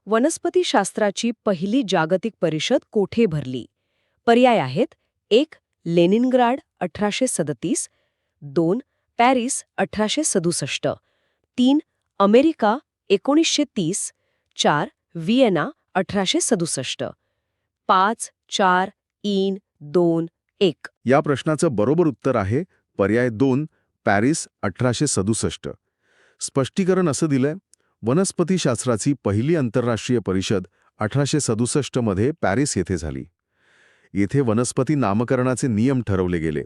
वनस्पतीशास्त्राची पहिली जागतिक परिषद कोठे भरली? पर्याय आहेत: 1. लेनिनग्राड 1837, 2. पॅरिस 1867, 3. अमेरिका 1930, 4. व्हिएना 1867, 5, 4, 3, 2, 1. या प्रश्नाचं बरोबर उत्तर आहे पर्याय 2, पॅरिस 1867. स्पष्टीकरण असं दिलंय: वनस्पतीशास्त्राची पहिली आंतरराष्ट्रीय परिषद 1867 मध्ये पॅरिस येथे झाली. येथे वनस्पती नामकरणाचे नियम ठरवले गेले.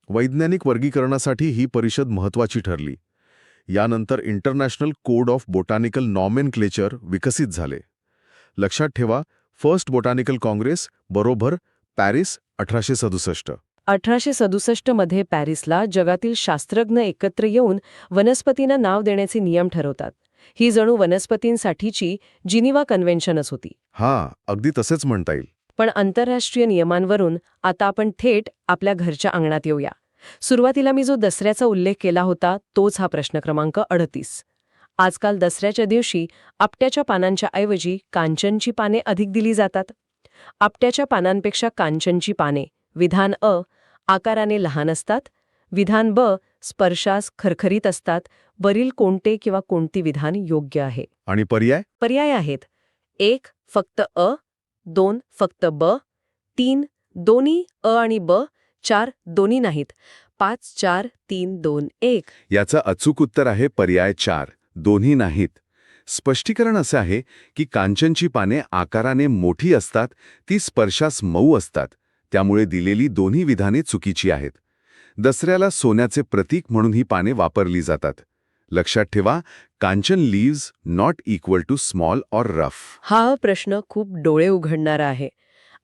वैज्ञानिक वर्गीकरणासाठी ही परिषद महत्त्वाची ठरली. यानंतर international code of botanical nomenclature विकसित झाले. लक्षात ठेवा, फर्स्ट बोटॅनिकल काँग्रेस बरोबर पॅरिस 1867. 1867 मध्ये पॅरिसला जगातील शास्त्रज्ञ एकत्र येऊन वनस्पतींना नाव देण्याचे नियम ठरवतात. ही जणू वनस्पतींसाठीची जिनिव्हा कन्व्हेन्शनच होती. हां, अगदी तसेच म्हणता येईल. पण आंतरराष्ट्रीय नियमांवरून आता आपण थेट आपल्या घरच्या अंगणात येऊया. सुरुवातीला मी जो दसऱ्याचा उल्लेख केला होता तोच हा प्रश्न क्रमांक 38. आजकाल दसऱ्याच्या दिवशी आपट्याच्या पानांच्या ऐवजी कांचनची पाने अधिक दिली जातात. आपट्याच्या पानांपेक्षा कांचनची पाने, विधान अ, आकाराने लहान असतात. विधान ब, स्पर्शास खरखरीत असतात. वरील कोणते किंवा कोणती विधान योग्य आहे? आणि पर्याय? पर्याय आहेत: 1. फक्त अ, 2. फक्त ब, 3. दोन्ही अ आणि ब, 4. दोन्ही नाहीत, 5, 4, 3, 2, 1. याचं अचूक उत्तर आहे पर्याय 4, दोन्ही नाहीत. स्पष्टीकरण असं आहे की कांचनची पाने आकाराने मोठी असतात, ती स्पर्शास मऊ असतात. त्यामुळे दिलेली दोन्ही विधाने चुकीची आहेत. दसऱ्याला सोन्याचे प्रतीक म्हणून ही पाने वापरली जातात. लक्षात ठेवा, kanchan leaves not equal to small or rough. हा प्रश्न खूप डोळे उघडणारा आहे.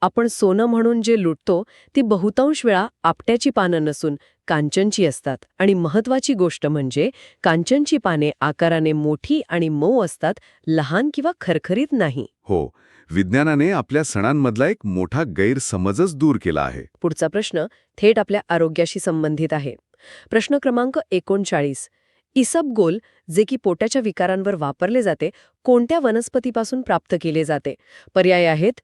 आपण सोनं म्हणून जे लुटतो ती बहुतांश वेळा आपट्याची पानं नसून कांचनची असतात. आणि महत्वाची गोष्ट म्हणजे कांचनची पाने आकाराने मोठी आणि मऊ असतात, लहान किंवा खरखरीत नाही. हो, विज्ञानाने आपल्या सणांमधला एक मोठा गैरसमजच दूर केला आहे. पुढचा प्रश्न थेट आपल्या आरोग्याशी संबंधित आहे. प्रश्न क्रमांक 39. इसबगोल, जे की पोटाच्या विकारांवर वापरले जाते, कोणत्या वनस्पतीपासून प्राप्त केले जाते? पर्याय आहेत: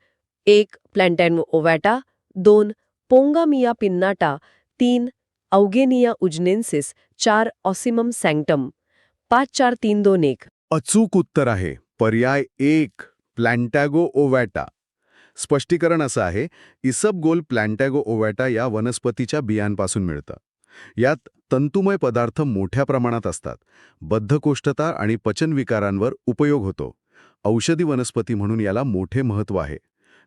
1. प्लॅन्टॅनो ओव्हॅटा, 2. पोंगामिया पिन्नाटा, 3. औगेनिया उजनेन्सिस, 4. ऑसिमम सॅन्क्टम, 5, 4, 3, 2, 1. अचूक उत्तर आहे पर्याय 1, प्लॅन्टॅगो ओव्हॅटा. स्पष्टीकरण असं आहे: इसबगोल प्लॅन्टॅगो ओव्हॅटा या वनस्पतीच्या बियांपासून मिळतं. यात तंतुमय पदार्थ मोठ्या प्रमाणात असतात. बद्धकोष्ठता आणि पचनविकारांवर उपयोग होतो. औषधी वनस्पती म्हणून याला मोठे महत्त्व आहे.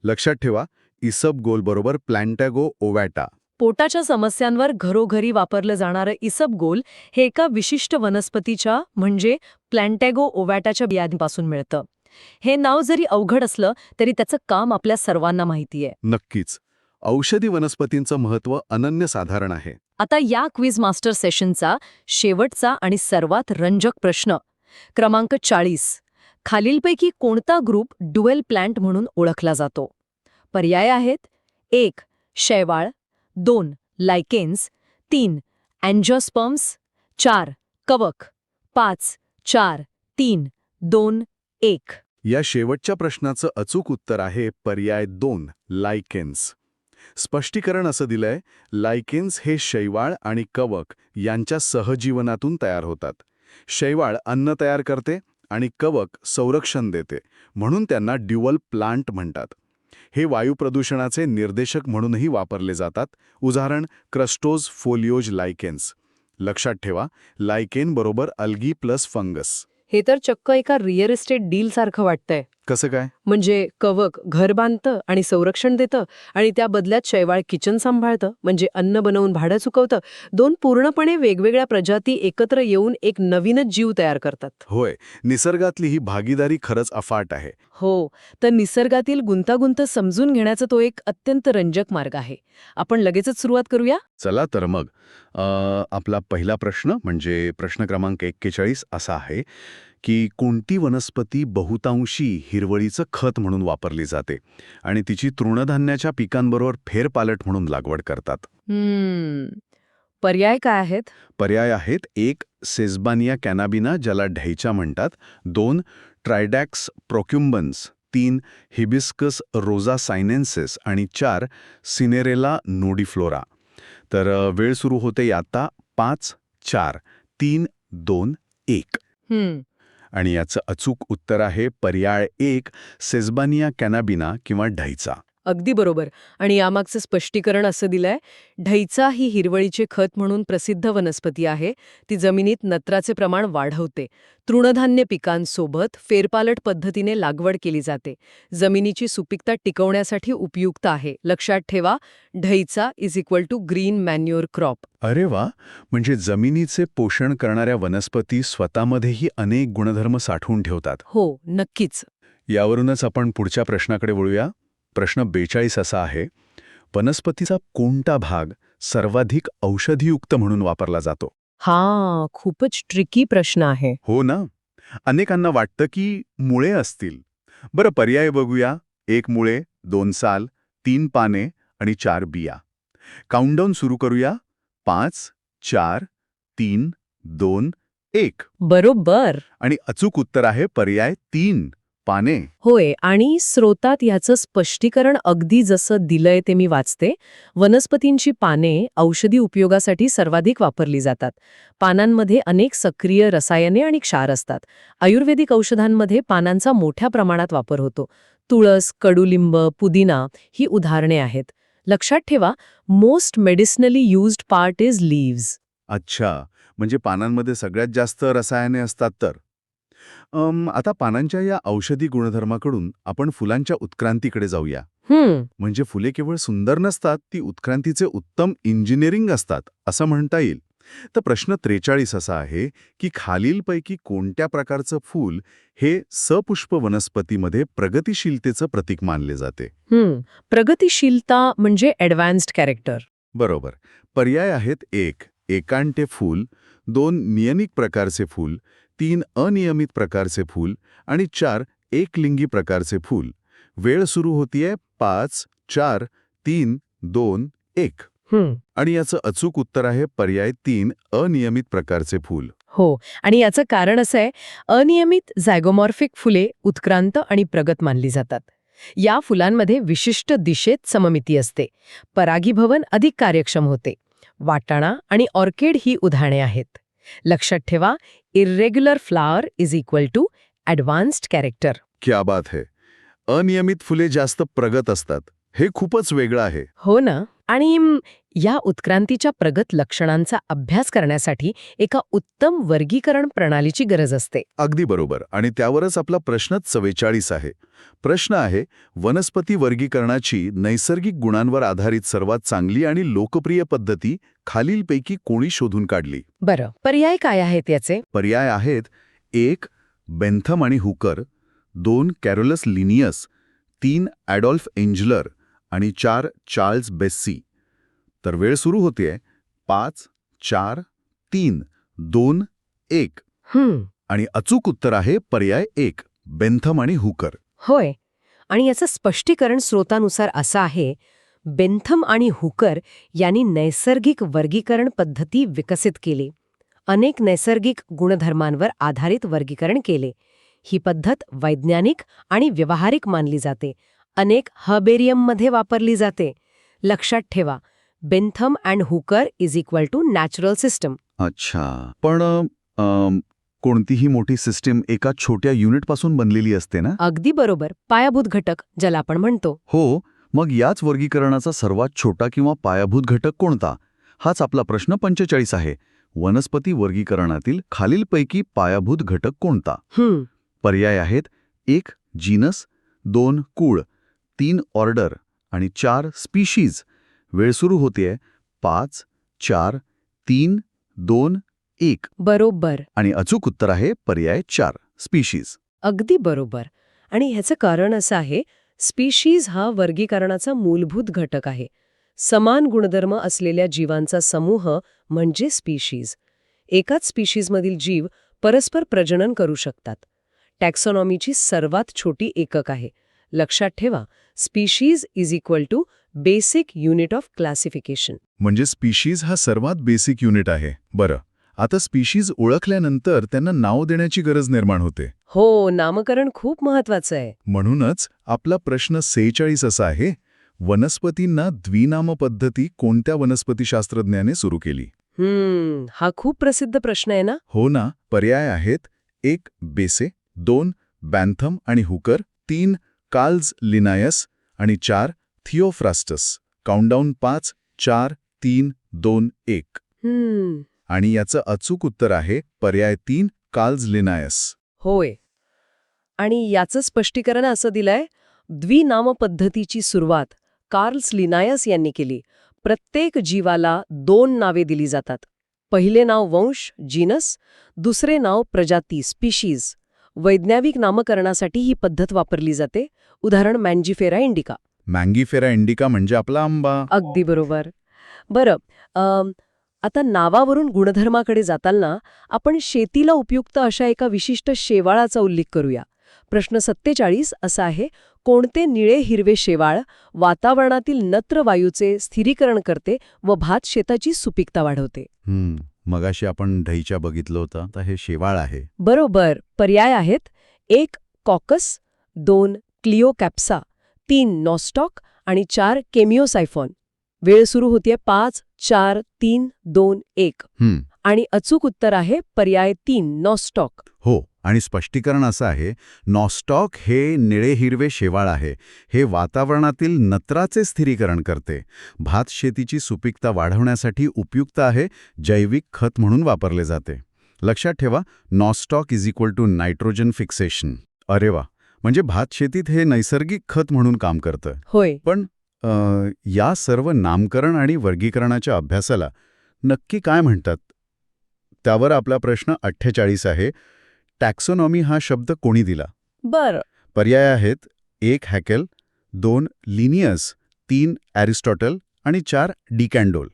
लक्षात ठेवा, इसबगोल बरोबर प्लॅन्टॅगो ओव्हॅटा. पोटाच्या समस्यांवर घरोघरी वापरलं जाणारं इसबगोल हे एका विशिष्ट वनस्पतीच्या म्हणजे प्लॅन्टॅगो ओव्हॅटाच्या बियांपासून मिळतं. हे नाव जरी अवघड असलं तरी त्याचं काम आपल्या सर्वांना माहितीये. नक्कीच. औषधी वनस्पतींचं महत्त्व अनन्यसाधारण आहे. आता या क्विज मास्टर सेशनचा शेवटचा आणि सर्वात रंजक प्रश्न क्रमांक 40. खालीलपैकी कोणता ग्रुप ड्युएल प्लांट म्हणून ओळखला जातो? पर्याय आहेत: 1. शैवाळ 2. लायकेन्स 3. अँजिओस्पर्म्स 4. कवक 5. 4. 3. 2. 1. या शेवटच्या प्रश्नाचं अचूक उत्तर आहे पर्याय 2, लायकेन्स. स्पष्टीकरण असं दिलंय, लायकेन्स हे शैवाळ आणि कवक यांच्या सहजीवनातून तयार होतात. शैवाळ अन्न तयार करते आणि कवक संरक्षण देते, म्हणून त्यांना ड्युअल प्लांट म्हणतात. हे वायू प्रदूषणाचे निर्देशक म्हणूनही वापरले जातात. उदाहरण क्रस्टोज फोलियोज लायकेन्स. लक्षात ठेवा, लायकेन बरोबर अल्गी प्लस फंगस. हे तर चक्क एका रिअल इस्टेट डील सारखं वाटतंय. कसं काय? म्हणजे कवक घर बांधतं आणि संरक्षण देतं आणि त्या बदल्यात शैवाळ किचन सांभाळतं, म्हणजे अन्न बनवून भाडं चुकवतं. 2 पूर्णपणे वेगवेगळ्या प्रजाती एकत्र येऊन एक नवीनच जीव तयार करतात. होय, निसर्गातली ही भागीदारी खरंच अफाट आहे. हो, तर निसर्गातील गुंतागुंत समजून घेण्याचा तो एक अत्यंत रंजक मार्ग आहे. आपण लगेचच सुरुवात करूया. चला तर मग आपला पहिला प्रश्न म्हणजे प्रश्न क्रमांक 41 असा आहे की कोणती वनस्पती बहुतांशी हिरवळीचं खत म्हणून वापरली जाते आणि तिची तृणधान्याच्या पिकांबरोबर फेरपालट म्हणून लागवड करतात. पर्याय काय आहेत? पर्याय आहेत 1. सेस्बानिया कॅनाबिना, ज्याला ढैचा म्हणतात. 2. ट्रायडॅक्स प्रोक्युम्बन्स. 3. हिबिस्कस रोझा सायनेन्सिस आणि 4. सिनेरेला नोडीफ्लोरा. तर वेळ सुरू होते आता 5, 4, 3, 2, 1. आणि याचं अचूक उत्तर आहे पर्याय 1, सेस्बानिया कॅनाबिना किंवा ढैचा. अगदी बरोबर. आणि यामागचं स्पष्टीकरण असं दिलंय, ढैचा ही हिरवळीचे खत म्हणून प्रसिद्ध वनस्पती आहे. ती जमिनीत नत्राचे प्रमाण वाढवते. तृणधान्य पिकांसोबत फेरपालट पद्धतीने लागवड केली जाते. जमिनीची सुपीकता टिकवण्यासाठी उपयुक्त आहे. लक्षात ठेवा, ढैचा = ग्रीन मॅन्युअर क्रॉप. अरे वा, म्हणजे जमिनीचे पोषण करणाऱ्या वनस्पती स्वतःमध्येही अनेक गुणधर्म साठवून ठेवतात. हो, नक्कीच. यावरूनच आपण पुढच्या प्रश्नाकडे वळूया. प्रश्न 42 असा आहे, वनस्पतीचा कोणता भाग सर्वाधिक औषधीयुक्त म्हणून वापरला जातो? खूपच ट्रिकी प्रश्न आहे. हो ना, अनेकांना वाटतं की मुळे असतील. बरं, पर्याय बघूया. 1 मुळे, 2 साल, 3 पाने आणि 4 बिया. काउंटडाऊन सुरू करूया. 5, 4, 3, 2, 1. बरोबर. आणि अचूक उत्तर आहे पर्याय 3, पाने. होय, आणि स्रोतात ह्याचं स्पष्टीकरण अगदी जसं दिलंय ते मी वाचते. वनस्पतींची पाने औषधी उपयोगासाठी सर्वाधिक वापरली जातात. पानांमध्ये अनेक सक्रिय रसायने आणि क्षार असतात. आयुर्वेदिक औषधांमध्ये पानांचा मोठ्या प्रमाणात वापर होतो. तुळस, कडुलिंब, पुदिना ही उदाहरणे आहेत. लक्षात ठेवा, most medicinally used part is leaves. अच्छा, म्हणजे पानांमध्ये सगळ्यात जास्त रसायने असतात तर. आता पानांच्या या औषधी गुणधर्माकडून आपण फुलांच्या उत्क्रांतीकडे जाऊया. म्हणजे फुले केवळ सुंदर नसतात, ती उत्क्रांतीचे उत्तम इंजिनिअरिंग असतात, असं म्हणता येईल. तर प्रश्न 43 असा आहे की खालीलपैकी कोणत्या प्रकारचं फूल हे सपुष्प वनस्पतीमध्ये प्रगतिशीलतेचं प्रतीक मानले जाते? प्रगतिशीलता म्हणजे ॲडव्हान्स्ड कॅरेक्टर. बरोबर. पर्याय आहेत 1. एकांटे फूल, 2. नियमित प्रकारचे फूल, 3. अनियमित प्रकारचे फूल आणि 4. एकलिंगी प्रकारचे फूल. वेळ सुरू होतीये 5, 4, 3, 2, 1. आणि याचं अचूक उत्तर आहे पर्याय 3, अनियमित प्रकारचे फूल. हो, आणि याचं कारण असं आहे, अनियमित झॅगोमॉर्फिक फुले उत्क्रांत आणि प्रगत मानली जातात. या फुलांमध्ये विशिष्ट दिशेत सममिती असते. परागीभवन अधिक कार्यक्षम होते. वाटाणा आणि ऑर्किड ही उदाहरणे आहेत. लक्षात ठेवा, इर्रेग्युलर फ्लावर = ॲडव्हान्स्ड कॅरेक्टर. क्या बात है. अनियमित फुले जास्त प्रगत असतात. हे खूपच वेगळं आहे. हो ना. आणि या उत्क्रांतीच्या प्रगत लक्षणांचा अभ्यास करण्यासाठी एका उत्तम वर्गीकरण प्रणालीची गरज असते. अगदी बरोबर. आणि त्यावरच आपला प्रश्न 44 आहे. प्रश्न आहे, वनस्पती वर्गीकरणाची नैसर्गिक गुणांवर आधारित सर्वात चांगली आणि लोकप्रिय पद्धती खालीलपैकी कोणी शोधून काढली? बरं, पर्याय काय आहेत याचे? पर्याय आहेत 1. बेंथम आणि हुकर, 2. कॅरोलस लिनियस, 3. ॲडॉल्फ एंजलर आणि 4. Charles Bessie. तर वेळ सुरू होतेय 5, 4, 3, 2, 1. आणि अचूक उत्तर आहे पर्याय 1, बेंथम आणि हुकर. होय, आणि याचं स्पष्टीकरण स्रोतानुसार असं आहे, बेंथम आणि हुकर यांनी नैसर्गिक वर्गीकरण पद्धती विकसित केली. अनेक नैसर्गिक गुणधर्मांवर आधारित वर्गीकरण केले. ही पद्धत वैज्ञानिक आणि व्यावहारिक मानली जाते. अनेक हर्बेरियममध्ये वापरली जाते. लक्षात ठेवा, Bentham and Hooker is equal to natural system. अच्छा, पण कोणतीही मोठी सिस्टीम एका छोट्या युनिटपासून बनलेली असते ना? अगदी बरोबर, पायाभूत घटक ज्याला आपण म्हणतो. हो, मग याच वर्गीकरणाचा सर्वात छोटा किंवा पायाभूत घटक कोणता? हाच आपला प्रश्न 45 आहे. वनस्पती वर्गीकरणातील खालीलपैकी पायाभूत घटक कोणता? पर्याय आहेत 1 जीनस, 2 कुळ, 3 ऑर्डर आणि 4 स्पीशीज. वेळ सुरू होतेय 5, 4, 3, 2, 1. बरोबर. आणि अचूक उत्तर आहे पर्याय 4 स्पीशीज. अगदी बरोबर. आणि ह्याचं कारण असं आहे, स्पीशीज हा वर्गीकरणाचा मूलभूत घटक आहे. समान गुणधर्म असलेल्या जीवांचा समूह म्हणजे स्पीशीज. एकाच स्पीशीजमधील जीव परस्पर प्रजनन करू शकतात. टॅक्सॉनॉमीची सर्वात छोटी एकक आहे. लक्षात ठेवा, species is equal to basic unit of classification. म्हणजे स्पीशीज हा सर्वात बेसिक युनिट आहे. बरं, आता स्पीशीज ओळखल्यानंतर त्यांना नाव देण्याची गरज निर्माण होते. हो, नामकरण खूप महत्वाचं आहे. म्हणूनच आपला प्रश्न 46 असा आहे, वनस्पतींना द्विनाम पद्धती कोणत्या वनस्पतीशास्त्रज्ञाने सुरू केली? हा खूप प्रसिद्ध प्रश्न आहे ना? हो ना. पर्याय आहेत 1 बेसे, 2 बॅन्थम आणि हुकर, 3 कार्ल्स लिनायस आणि 4 थिओफ्रास्टस. काउंटडाऊन 5, 4, 3, 2, 1. आणि याचं अचूक उत्तर आहे पर्याय 3 कार्ल्स लिनायस. होय. आणि याचं स्पष्टीकरण असं दिलंय, द्विनाम पद्धतीची सुरुवात कार्ल्स लिनायस यांनी केली. प्रत्येक जीवाला 2 नावे दिली जातात. पहिले नाव वंश जीनस, दुसरे नाव प्रजाती स्पीशीज. वैज्ञानिक नामकरणासाठी ही पद्धत वापरली जाते. उदाहरण मँजिफेरा इंडिका. मँगीफेरा इंडिका म्हणजे आपला आंबा. अगदी बरोबर. बरं, आता नावावरून गुणधर्माकडे जाताना आपण शेतीला उपयुक्त अशा एका विशिष्ट शेवाळाचा उल्लेख करूया. प्रश्न 47 असा आहे, कोणते निळे हिरवे शेवाळ वातावरणातील नत्र वायूचे स्थिरीकरण करते व भात शेताची सुपीकता वाढवते? मगाशी आपण ढईच्या बघितलं होतं, तर हे शेवाळ आहे. बरोबर. पर्याय आहेत 1 कॉकस, 2 क्लिओकॅप्सा, 3 नॉस्टॉक आणि 4 केमिओसायफॉन. वेळ सुरू होतीये 5, 4, 3, 2, 1. आणि अचूक उत्तर आहे पर्याय 3 नॉस्टॉक. हो, आणि स्पष्टीकरण असं आहे, नॉस्टॉक हे निळे हिरवे शेवाळ आहे. हे वातावरणातील नत्राचे स्थिरीकरण करते. भात शेतीची सुपीकता वाढवण्यासाठी उपयुक्त आहे. जैविक खत म्हणून वापरले जाते. लक्षात ठेवा, nostoc is equal to nitrogen fixation. अरे वा, म्हणजे भात शेतीत हे नैसर्गिक खत म्हणून काम करतं. होय. पण या सर्व नामकरण आणि वर्गीकरणाच्या अभ्यासाला नक्की काय म्हणतात? त्यावर आपला प्रश्न 48 आहे, टॅक्सॉनॉमी हा शब्द कोणी दिला? बरं. पर्याय आहेत 1 हॅकेल, 2 लिनियस, 3 ॲरिस्टॉटल आणि 4 डिकॅन्डोल.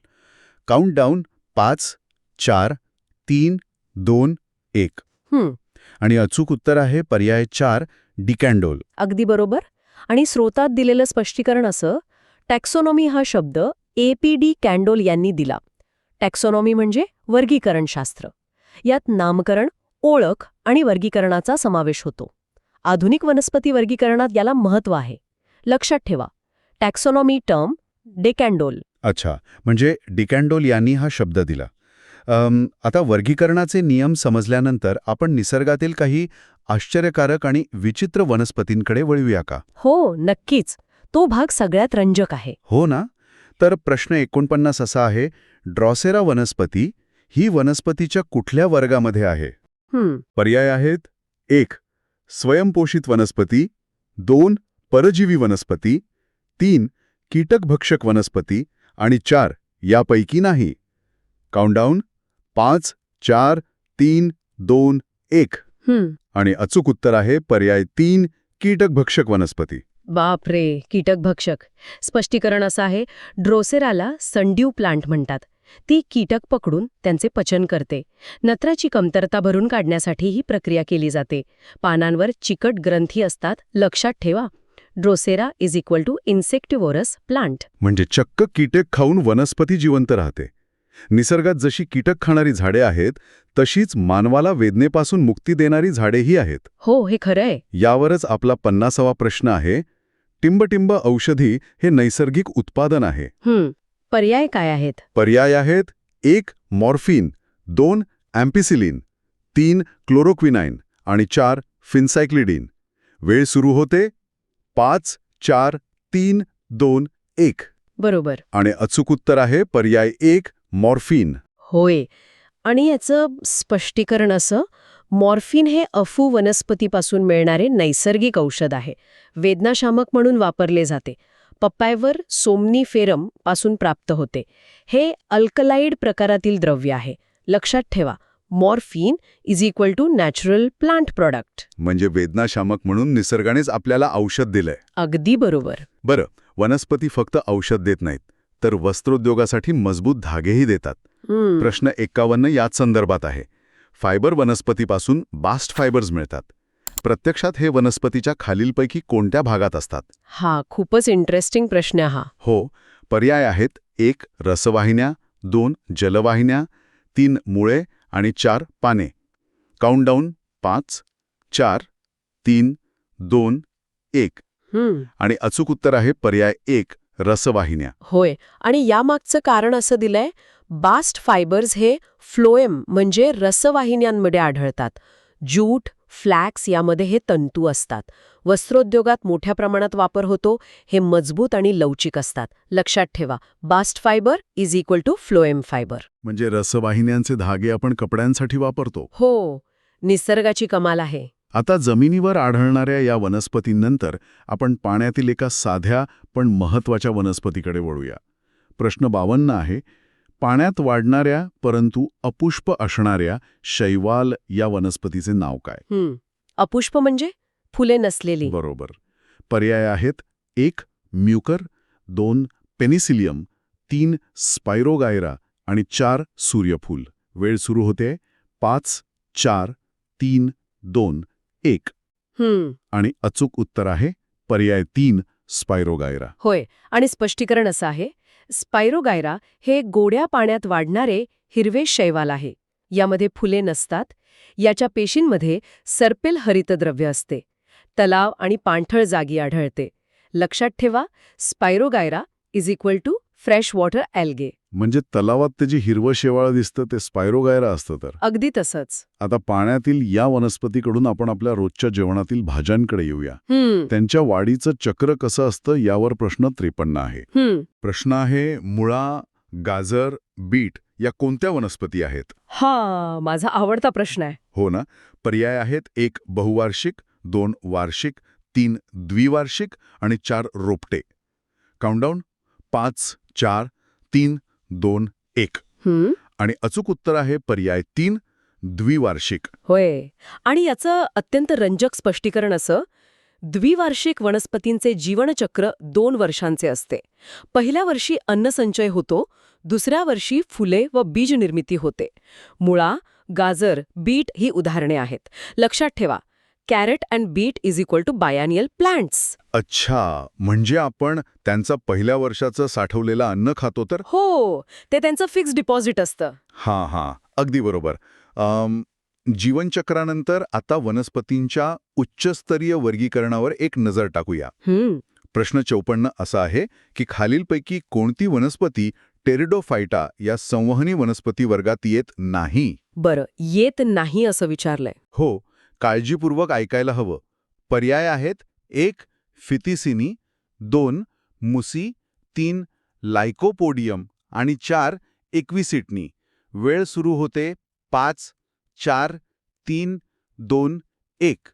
काउंटडाऊन 5, 4, 3, 2, 1. आणि अचूक उत्तर आहे पर्याय 4 डिकॅन्डोल. अगदी बरोबर. आणि स्रोतात दिलेलं स्पष्टीकरण असं, टॅक्सॉनॉमी हा शब्द A.P.D. कॅन्डोल यांनी दिला. टॅक्सॉनॉमी म्हणजे वर्गीकरणशास्त्र. यात नामकरण, ओळख आणि वर्गीकरणाचा समावेश होतो. आधुनिक वनस्पती वर्गीकरणात याला महत्त्व आहे. लक्षात ठेवा, टॅक्सॉनॉमी टर्म डेकॅन्डोल. अच्छा, म्हणजे डिकॅन्डोल यांनी हा शब्द दिला. आता वर्गीकरणाचे नियम समजल्यानंतर आपण निसर्गातील काही आश्चर्यकारक आणि विचित्र वनस्पतींकडे वळूया का? हो, नक्कीच. तो भाग सगळ्यात रंजक आहे. हो ना. तर प्रश्न 49 असा आहे, ड्रॉसेरा वनस्पती ही वनस्पतीच्या कुठल्या वर्गामध्ये आहे? पर्याय आहेत 1 स्वयंपोषित वनस्पती, 2 परजीवी वनस्पती, 3 कीटकभक्षक वनस्पती आणि 4 यापैकी नाही. काउंटडाऊन 5, 4, 3, 2, 1. आणि अचूक उत्तर आहे पर्याय 3 कीटकभक्षक वनस्पती. बापरे, कीटकभक्षक. स्पष्टीकरण असं आहे, ड्रोसेराला सनड्यू प्लांट म्हणतात. ती कीटक पकडून त्यांचे पचन करते. नत्राची कमतरता भरून काढण्यासाठी ही प्रक्रिया केली जाते. पानांवर चिकट ग्रंथी असतात. लक्षात ठेवा, Drosera is equal to insectivorous plant. म्हणजे चक्क कीटक खाऊन वनस्पती जिवंत राहते. निसर्गात जशी कीटक खाणारी झाडे आहेत तशीच मानवाला वेदनेपासून मुक्ती देणारी झाडेही आहेत. हो, हे खरं आहे. यावरच आपला 50वा प्रश्न आहे. टिंबटिंब औषधी हे नैसर्गिक उत्पादन आहे. पर्याय काय आहेत? पर्याय आहेत 1 मॉर्फिन, 2 अँपिसिलिन, 3 क्लोरोक्विनाइन आणि 4 फिनसायक्लिडिन. वेळ सुरू होते 5, 4, 3, 2, 1. बरोबर. आणि अचूक उत्तर आहे पर्याय 1 मॉर्फिन. होय. आणि याचं स्पष्टीकरण असं, मॉर्फिन हे अफू वनस्पतीपासून मिळणारे नैसर्गिक औषध आहे. वेदनाशामक म्हणून वापरले जाते. पप्पायवर सोमनिफेरम पासून प्राप्त होते. हे अल्कलाइड प्रकारातील द्रव्य आहे. लक्षात ठेवा, morphine is equal to natural plant product. म्हणजे वेदनाशामक म्हणून निसर्गानेच आपल्याला औषध दिलंय. अगदी बरोबर. बरं, वनस्पती फक्त औषध देत नाहीत, तर वस्त्रोद्योगासाठी मजबूत धागेही देतात. प्रश्न 51 याच संदर्भात आहे. फायबर वनस्पतीपासून बास्ट फायबर्स मिळतात. प्रत्यक्षात हे वनस्पतीच्या खालीलपैकी कोणत्या भागात असतात? हा खूपच इंटरेस्टिंग प्रश्न हा. हो, पर्याय आहेत 1 रसवाहिन्या, 2 जलवाहिन्या, 3 मुळे आणि 4 पाने. काउंटडाऊन 5, 4, 3, 2, 1. आणि अचूक उत्तर आहे पर्याय 1 रसवाहिन्या. होय. आणि यामागचं कारण असं दिलंय, बास्ट फायबर्स हे फ्लोएम म्हणजे रसवाहिन्यांमध्ये आढळतात. ज्यूट, फ्लॅक्स यामध्ये हे तंतू असतात. वस्त्रोद्योगात मोठ्या प्रमाणात वापर होतो. हे मजबूत आणि लवचिक असतात. लक्षात ठेवा, bast fibre is equal to phloem fibre. म्हणजे रसवाहिन्यांचे धागे आपण कपड्यांसाठी वापरतो. हो, निसर्गाची कमाल आहे. आता जमिनीवर आढळणाऱ्या या वनस्पतींनंतर आपण पाण्यातील एका साध्या पण महत्त्वाच्या वनस्पतीकडे वळूया. प्रश्न 52 आहे. पाण्यात वाढणाऱ्या परंतु अपुष्प असणाऱ्या शैवाल या वनस्पतीचे नाव काय? अपुष्प म्हणजे फुले नसलेली. बरोबर. पर्याय आहेत 1 म्युकर, 2 पेनिसिलियम, 3 स्पायरोगायरा आणि 4 सूर्यफूल. वेळ सुरू होते 5, 4, 3, 2, 1. आणि अचूक उत्तर आहे पर्याय 3 स्पायरोगायरा. होय. आणि स्पष्टीकरण असं आहे, स्पायरोगायरा हे गोड्या पाण्यात वाढणारे हिरवे शैवाल आहे. यामध्ये फुले नसतात. याच्या पेशींमध्ये सर्पेल हरितद्रव्य असते. तलाव आणि पाणथळ जागी आढळते. लक्षात ठेवा, Spirogyra is equal to fresh water algae. म्हणजे तलावात ते जे हिरवं शेवाळ दिसतं ते स्पायरोगायरा असतं. तर अगदी तसंच. आता पाण्यातील या वनस्पतीकडून आपण आपल्या रोजच्या जेवणातील भाज्यांकडे येऊया. त्यांच्या वाढीचं चक्र कसं असतं यावर प्रश्न 53 आहे. प्रश्न आहे, मुळा, गाजर, बीट या कोणत्या वनस्पती आहेत? हा माझा आवडता प्रश्न आहे. हो ना. पर्याय आहेत 1 बहुवार्षिक, 2 वार्षिक, 3 द्विवार्षिक आणि 4 रोपटे. काउंटडाऊन 5, 4, 3, 2, 1. आणि अचूक उत्तर आहे पर्याय 3 द्विवार्षिक. होय. आणि याचं अत्यंत रंजक स्पष्टीकरण असं, द्विवार्षिक वनस्पतींचे जीवनचक्र 2 वर्षांचे असते. पहिल्या वर्षी अन्नसंचय होतो, दुसऱ्या वर्षी फुले व बीज निर्मिती होते. मुळा, गाजर, बीट ही उदाहरणे आहेत. लक्षात ठेवा, carrot and beet is equal to biennial plants. अच्छा, म्हणजे आपण त्यांचं पहिल्या वर्षाचं साठवलेलं अन्न खातो तर? हो, ते त्यांचं फिक्स डिपॉझिट असतं. हां, अगदी बरोबर. जीवनचक्रानंतर आता वनस्पतींच्या उच्चस्तरीय वर्गीकरणावर एक नजर टाकूया. प्रश्न 54 असा आहे की खालीलपैकी कोणती वनस्पती टेरिडोफायटा या संवहनी वनस्पती वर्गात येत नाही? बरं, येत नाही असं विचारलंय. हो, काळजीपूर्वक ऐकायला हवं. पर्याय आहेत 1 फितिसिनी, 2 मुसी, 3 लायकोपोडियम आणि 4 एक्विसिटनी. वेळ सुरू होते 5, 4, 3, 2, 1.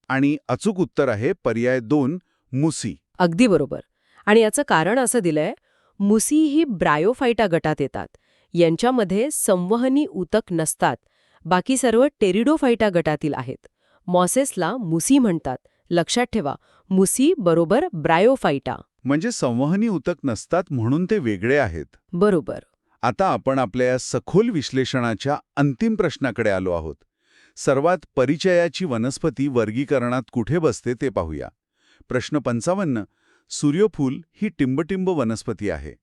आणि अचूक उत्तर आहे पर्याय 2 मुसी. अगदी बरोबर. आणि याचं कारण असं दिलंय, मुसी ही ब्रायोफायटा गटात येतात. यांच्यामध्ये संवहनी ऊतक नसतात. बाकी सर्व टेरिडोफायटा गटातील आहेत. मॉसेसला मुसी म्हणतात. लक्षात ठेवा, मुसी बरोबर ब्रायोफायटा. म्हणजे संवहनी ऊतक नसतात म्हणून ते वेगळे आहेत. बरोबर. आता आपण आपल्या या सखोल विश्लेषणाच्या अंतिम प्रश्नाकडे आलो आहोत. सर्वात परिचयाची वनस्पती वर्गीकरणात कुठे बसते ते पाहूया. प्रश्न 55. सूर्यफूल ही टिंबटिंब वनस्पती आहे.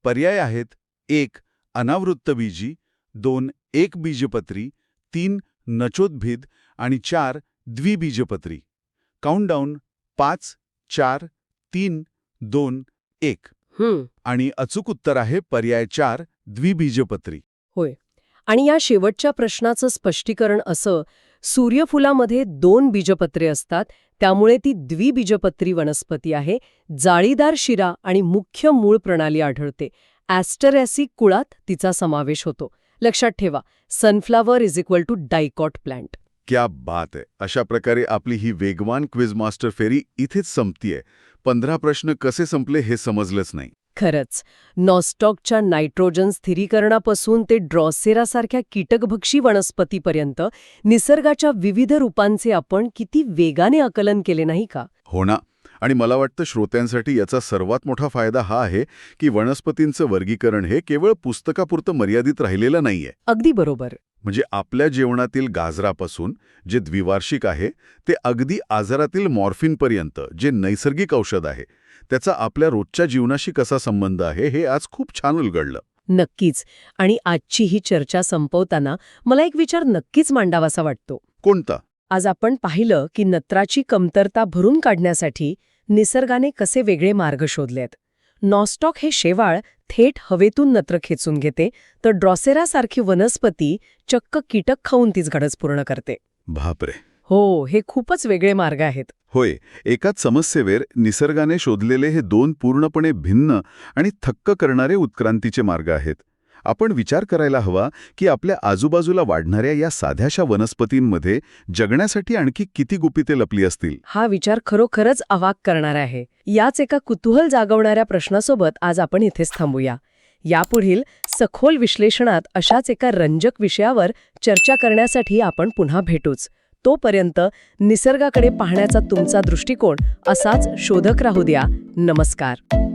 पर्याय आहेत: 1. अनावृत्तबीजी, 2. एकबीजपत्री, 3. नचोद्भिद आणि 4. द्विबीजपत्री. काउंटडाऊन: 5, 4, 3, 2, 1. आणि अचूक उत्तर आहे पर्याय 4, द्विबीजपत्री. होय. आणि या शेवटच्या प्रश्नाचं स्पष्टीकरण असं, सूर्यफुलामध्ये 2 बीजपत्रे असतात, त्यामुळे ती द्विबीजपत्री वनस्पती आहे. जाळीदार शिरा आणि मुख्य मूळ प्रणाली आढळते. ॲस्टरॅसी कुळात तिचा समावेश होतो. लक्षात ठेवा, सनफ्लावर = डायकॉट प्लांट. क्या बात आहे. अशा प्रकारे आपली ही वेगवान क्विज मास्टर फेरी इथेच संपतीये. 15 प्रश्न कसे संपले हे समजलंच नाही. खरंच, नॉस्टॉकच्या नायट्रोजन स्थिरीकरणापासून ते ड्रॉसेरासारख्या कीटकभक्षी वनस्पतीपर्यंत निसर्गाच्या विविध रूपांचे आपण किती वेगाने आकलन केले नाही का? हो ना. आणि मला वाटतं श्रोत्यांसाठी याचा सर्वात मोठा फायदा हा आहे की वनस्पतींचं वर्गीकरण हे केवळ पुस्तकापुरतं मर्यादित राहिलेलं नाहीये. अगदी बरोबर. म्हणजे आपल्या जेवणातील गाजरापासून जे द्विवार्षिक आहे ते अगदी आजारातील मॉर्फिनपर्यंत जे नैसर्गिक औषध आहे, त्याचा आपल्या रोजच्या जीवनाशी कसा संबंध आहे हे आज खूप छान उलगडलं. नक्कीच. आणि आजची ही चर्चा संपवताना मला एक विचार नक्कीच मांडावासा वाटतो. कोणता? आज आपण पाहिलं की नत्राची कमतरता भरून काढण्यासाठी निसर्गाने कसे वेगळे मार्ग शोधलेत. नॉस्टॉक हे शेवाळ थेट हवेतून नत्र खेचून घेते, तर ड्रॉसेरासारखी वनस्पती चक्क कीटक खाऊन तीच गरज पूर्ण करते. बापरे. हो, हे खूपच वेगळे मार्ग आहेत. होय. एकाच समस्येवर निसर्गाने शोधलेले हे 2 पूर्णपणे भिन्न आणि थक्क करणारे उत्क्रांतीचे मार्ग आहेत. आपण विचार करायला हवा की आपल्या आजूबाजूला वाढणाऱ्या या साध्याशा वनस्पतींमध्ये जगण्यासाठी आणखी किती गुपिते लपली असतील. हा विचार खरोखरच अवाक करणारा आहे. याच एका कुतूहल जागवणाऱ्या प्रश्नासोबत आज आपण इथेच थांबूया. यापुढील सखोल विश्लेषणात अशाच एका रंजक विषयावर चर्चा करण्यासाठी आपण पुन्हा भेटूच. तोपर्यंत निसर्गाकडे पाहण्याचा तुमचा दृष्टिकोन असाच शोधक राहू द्या. नमस्कार.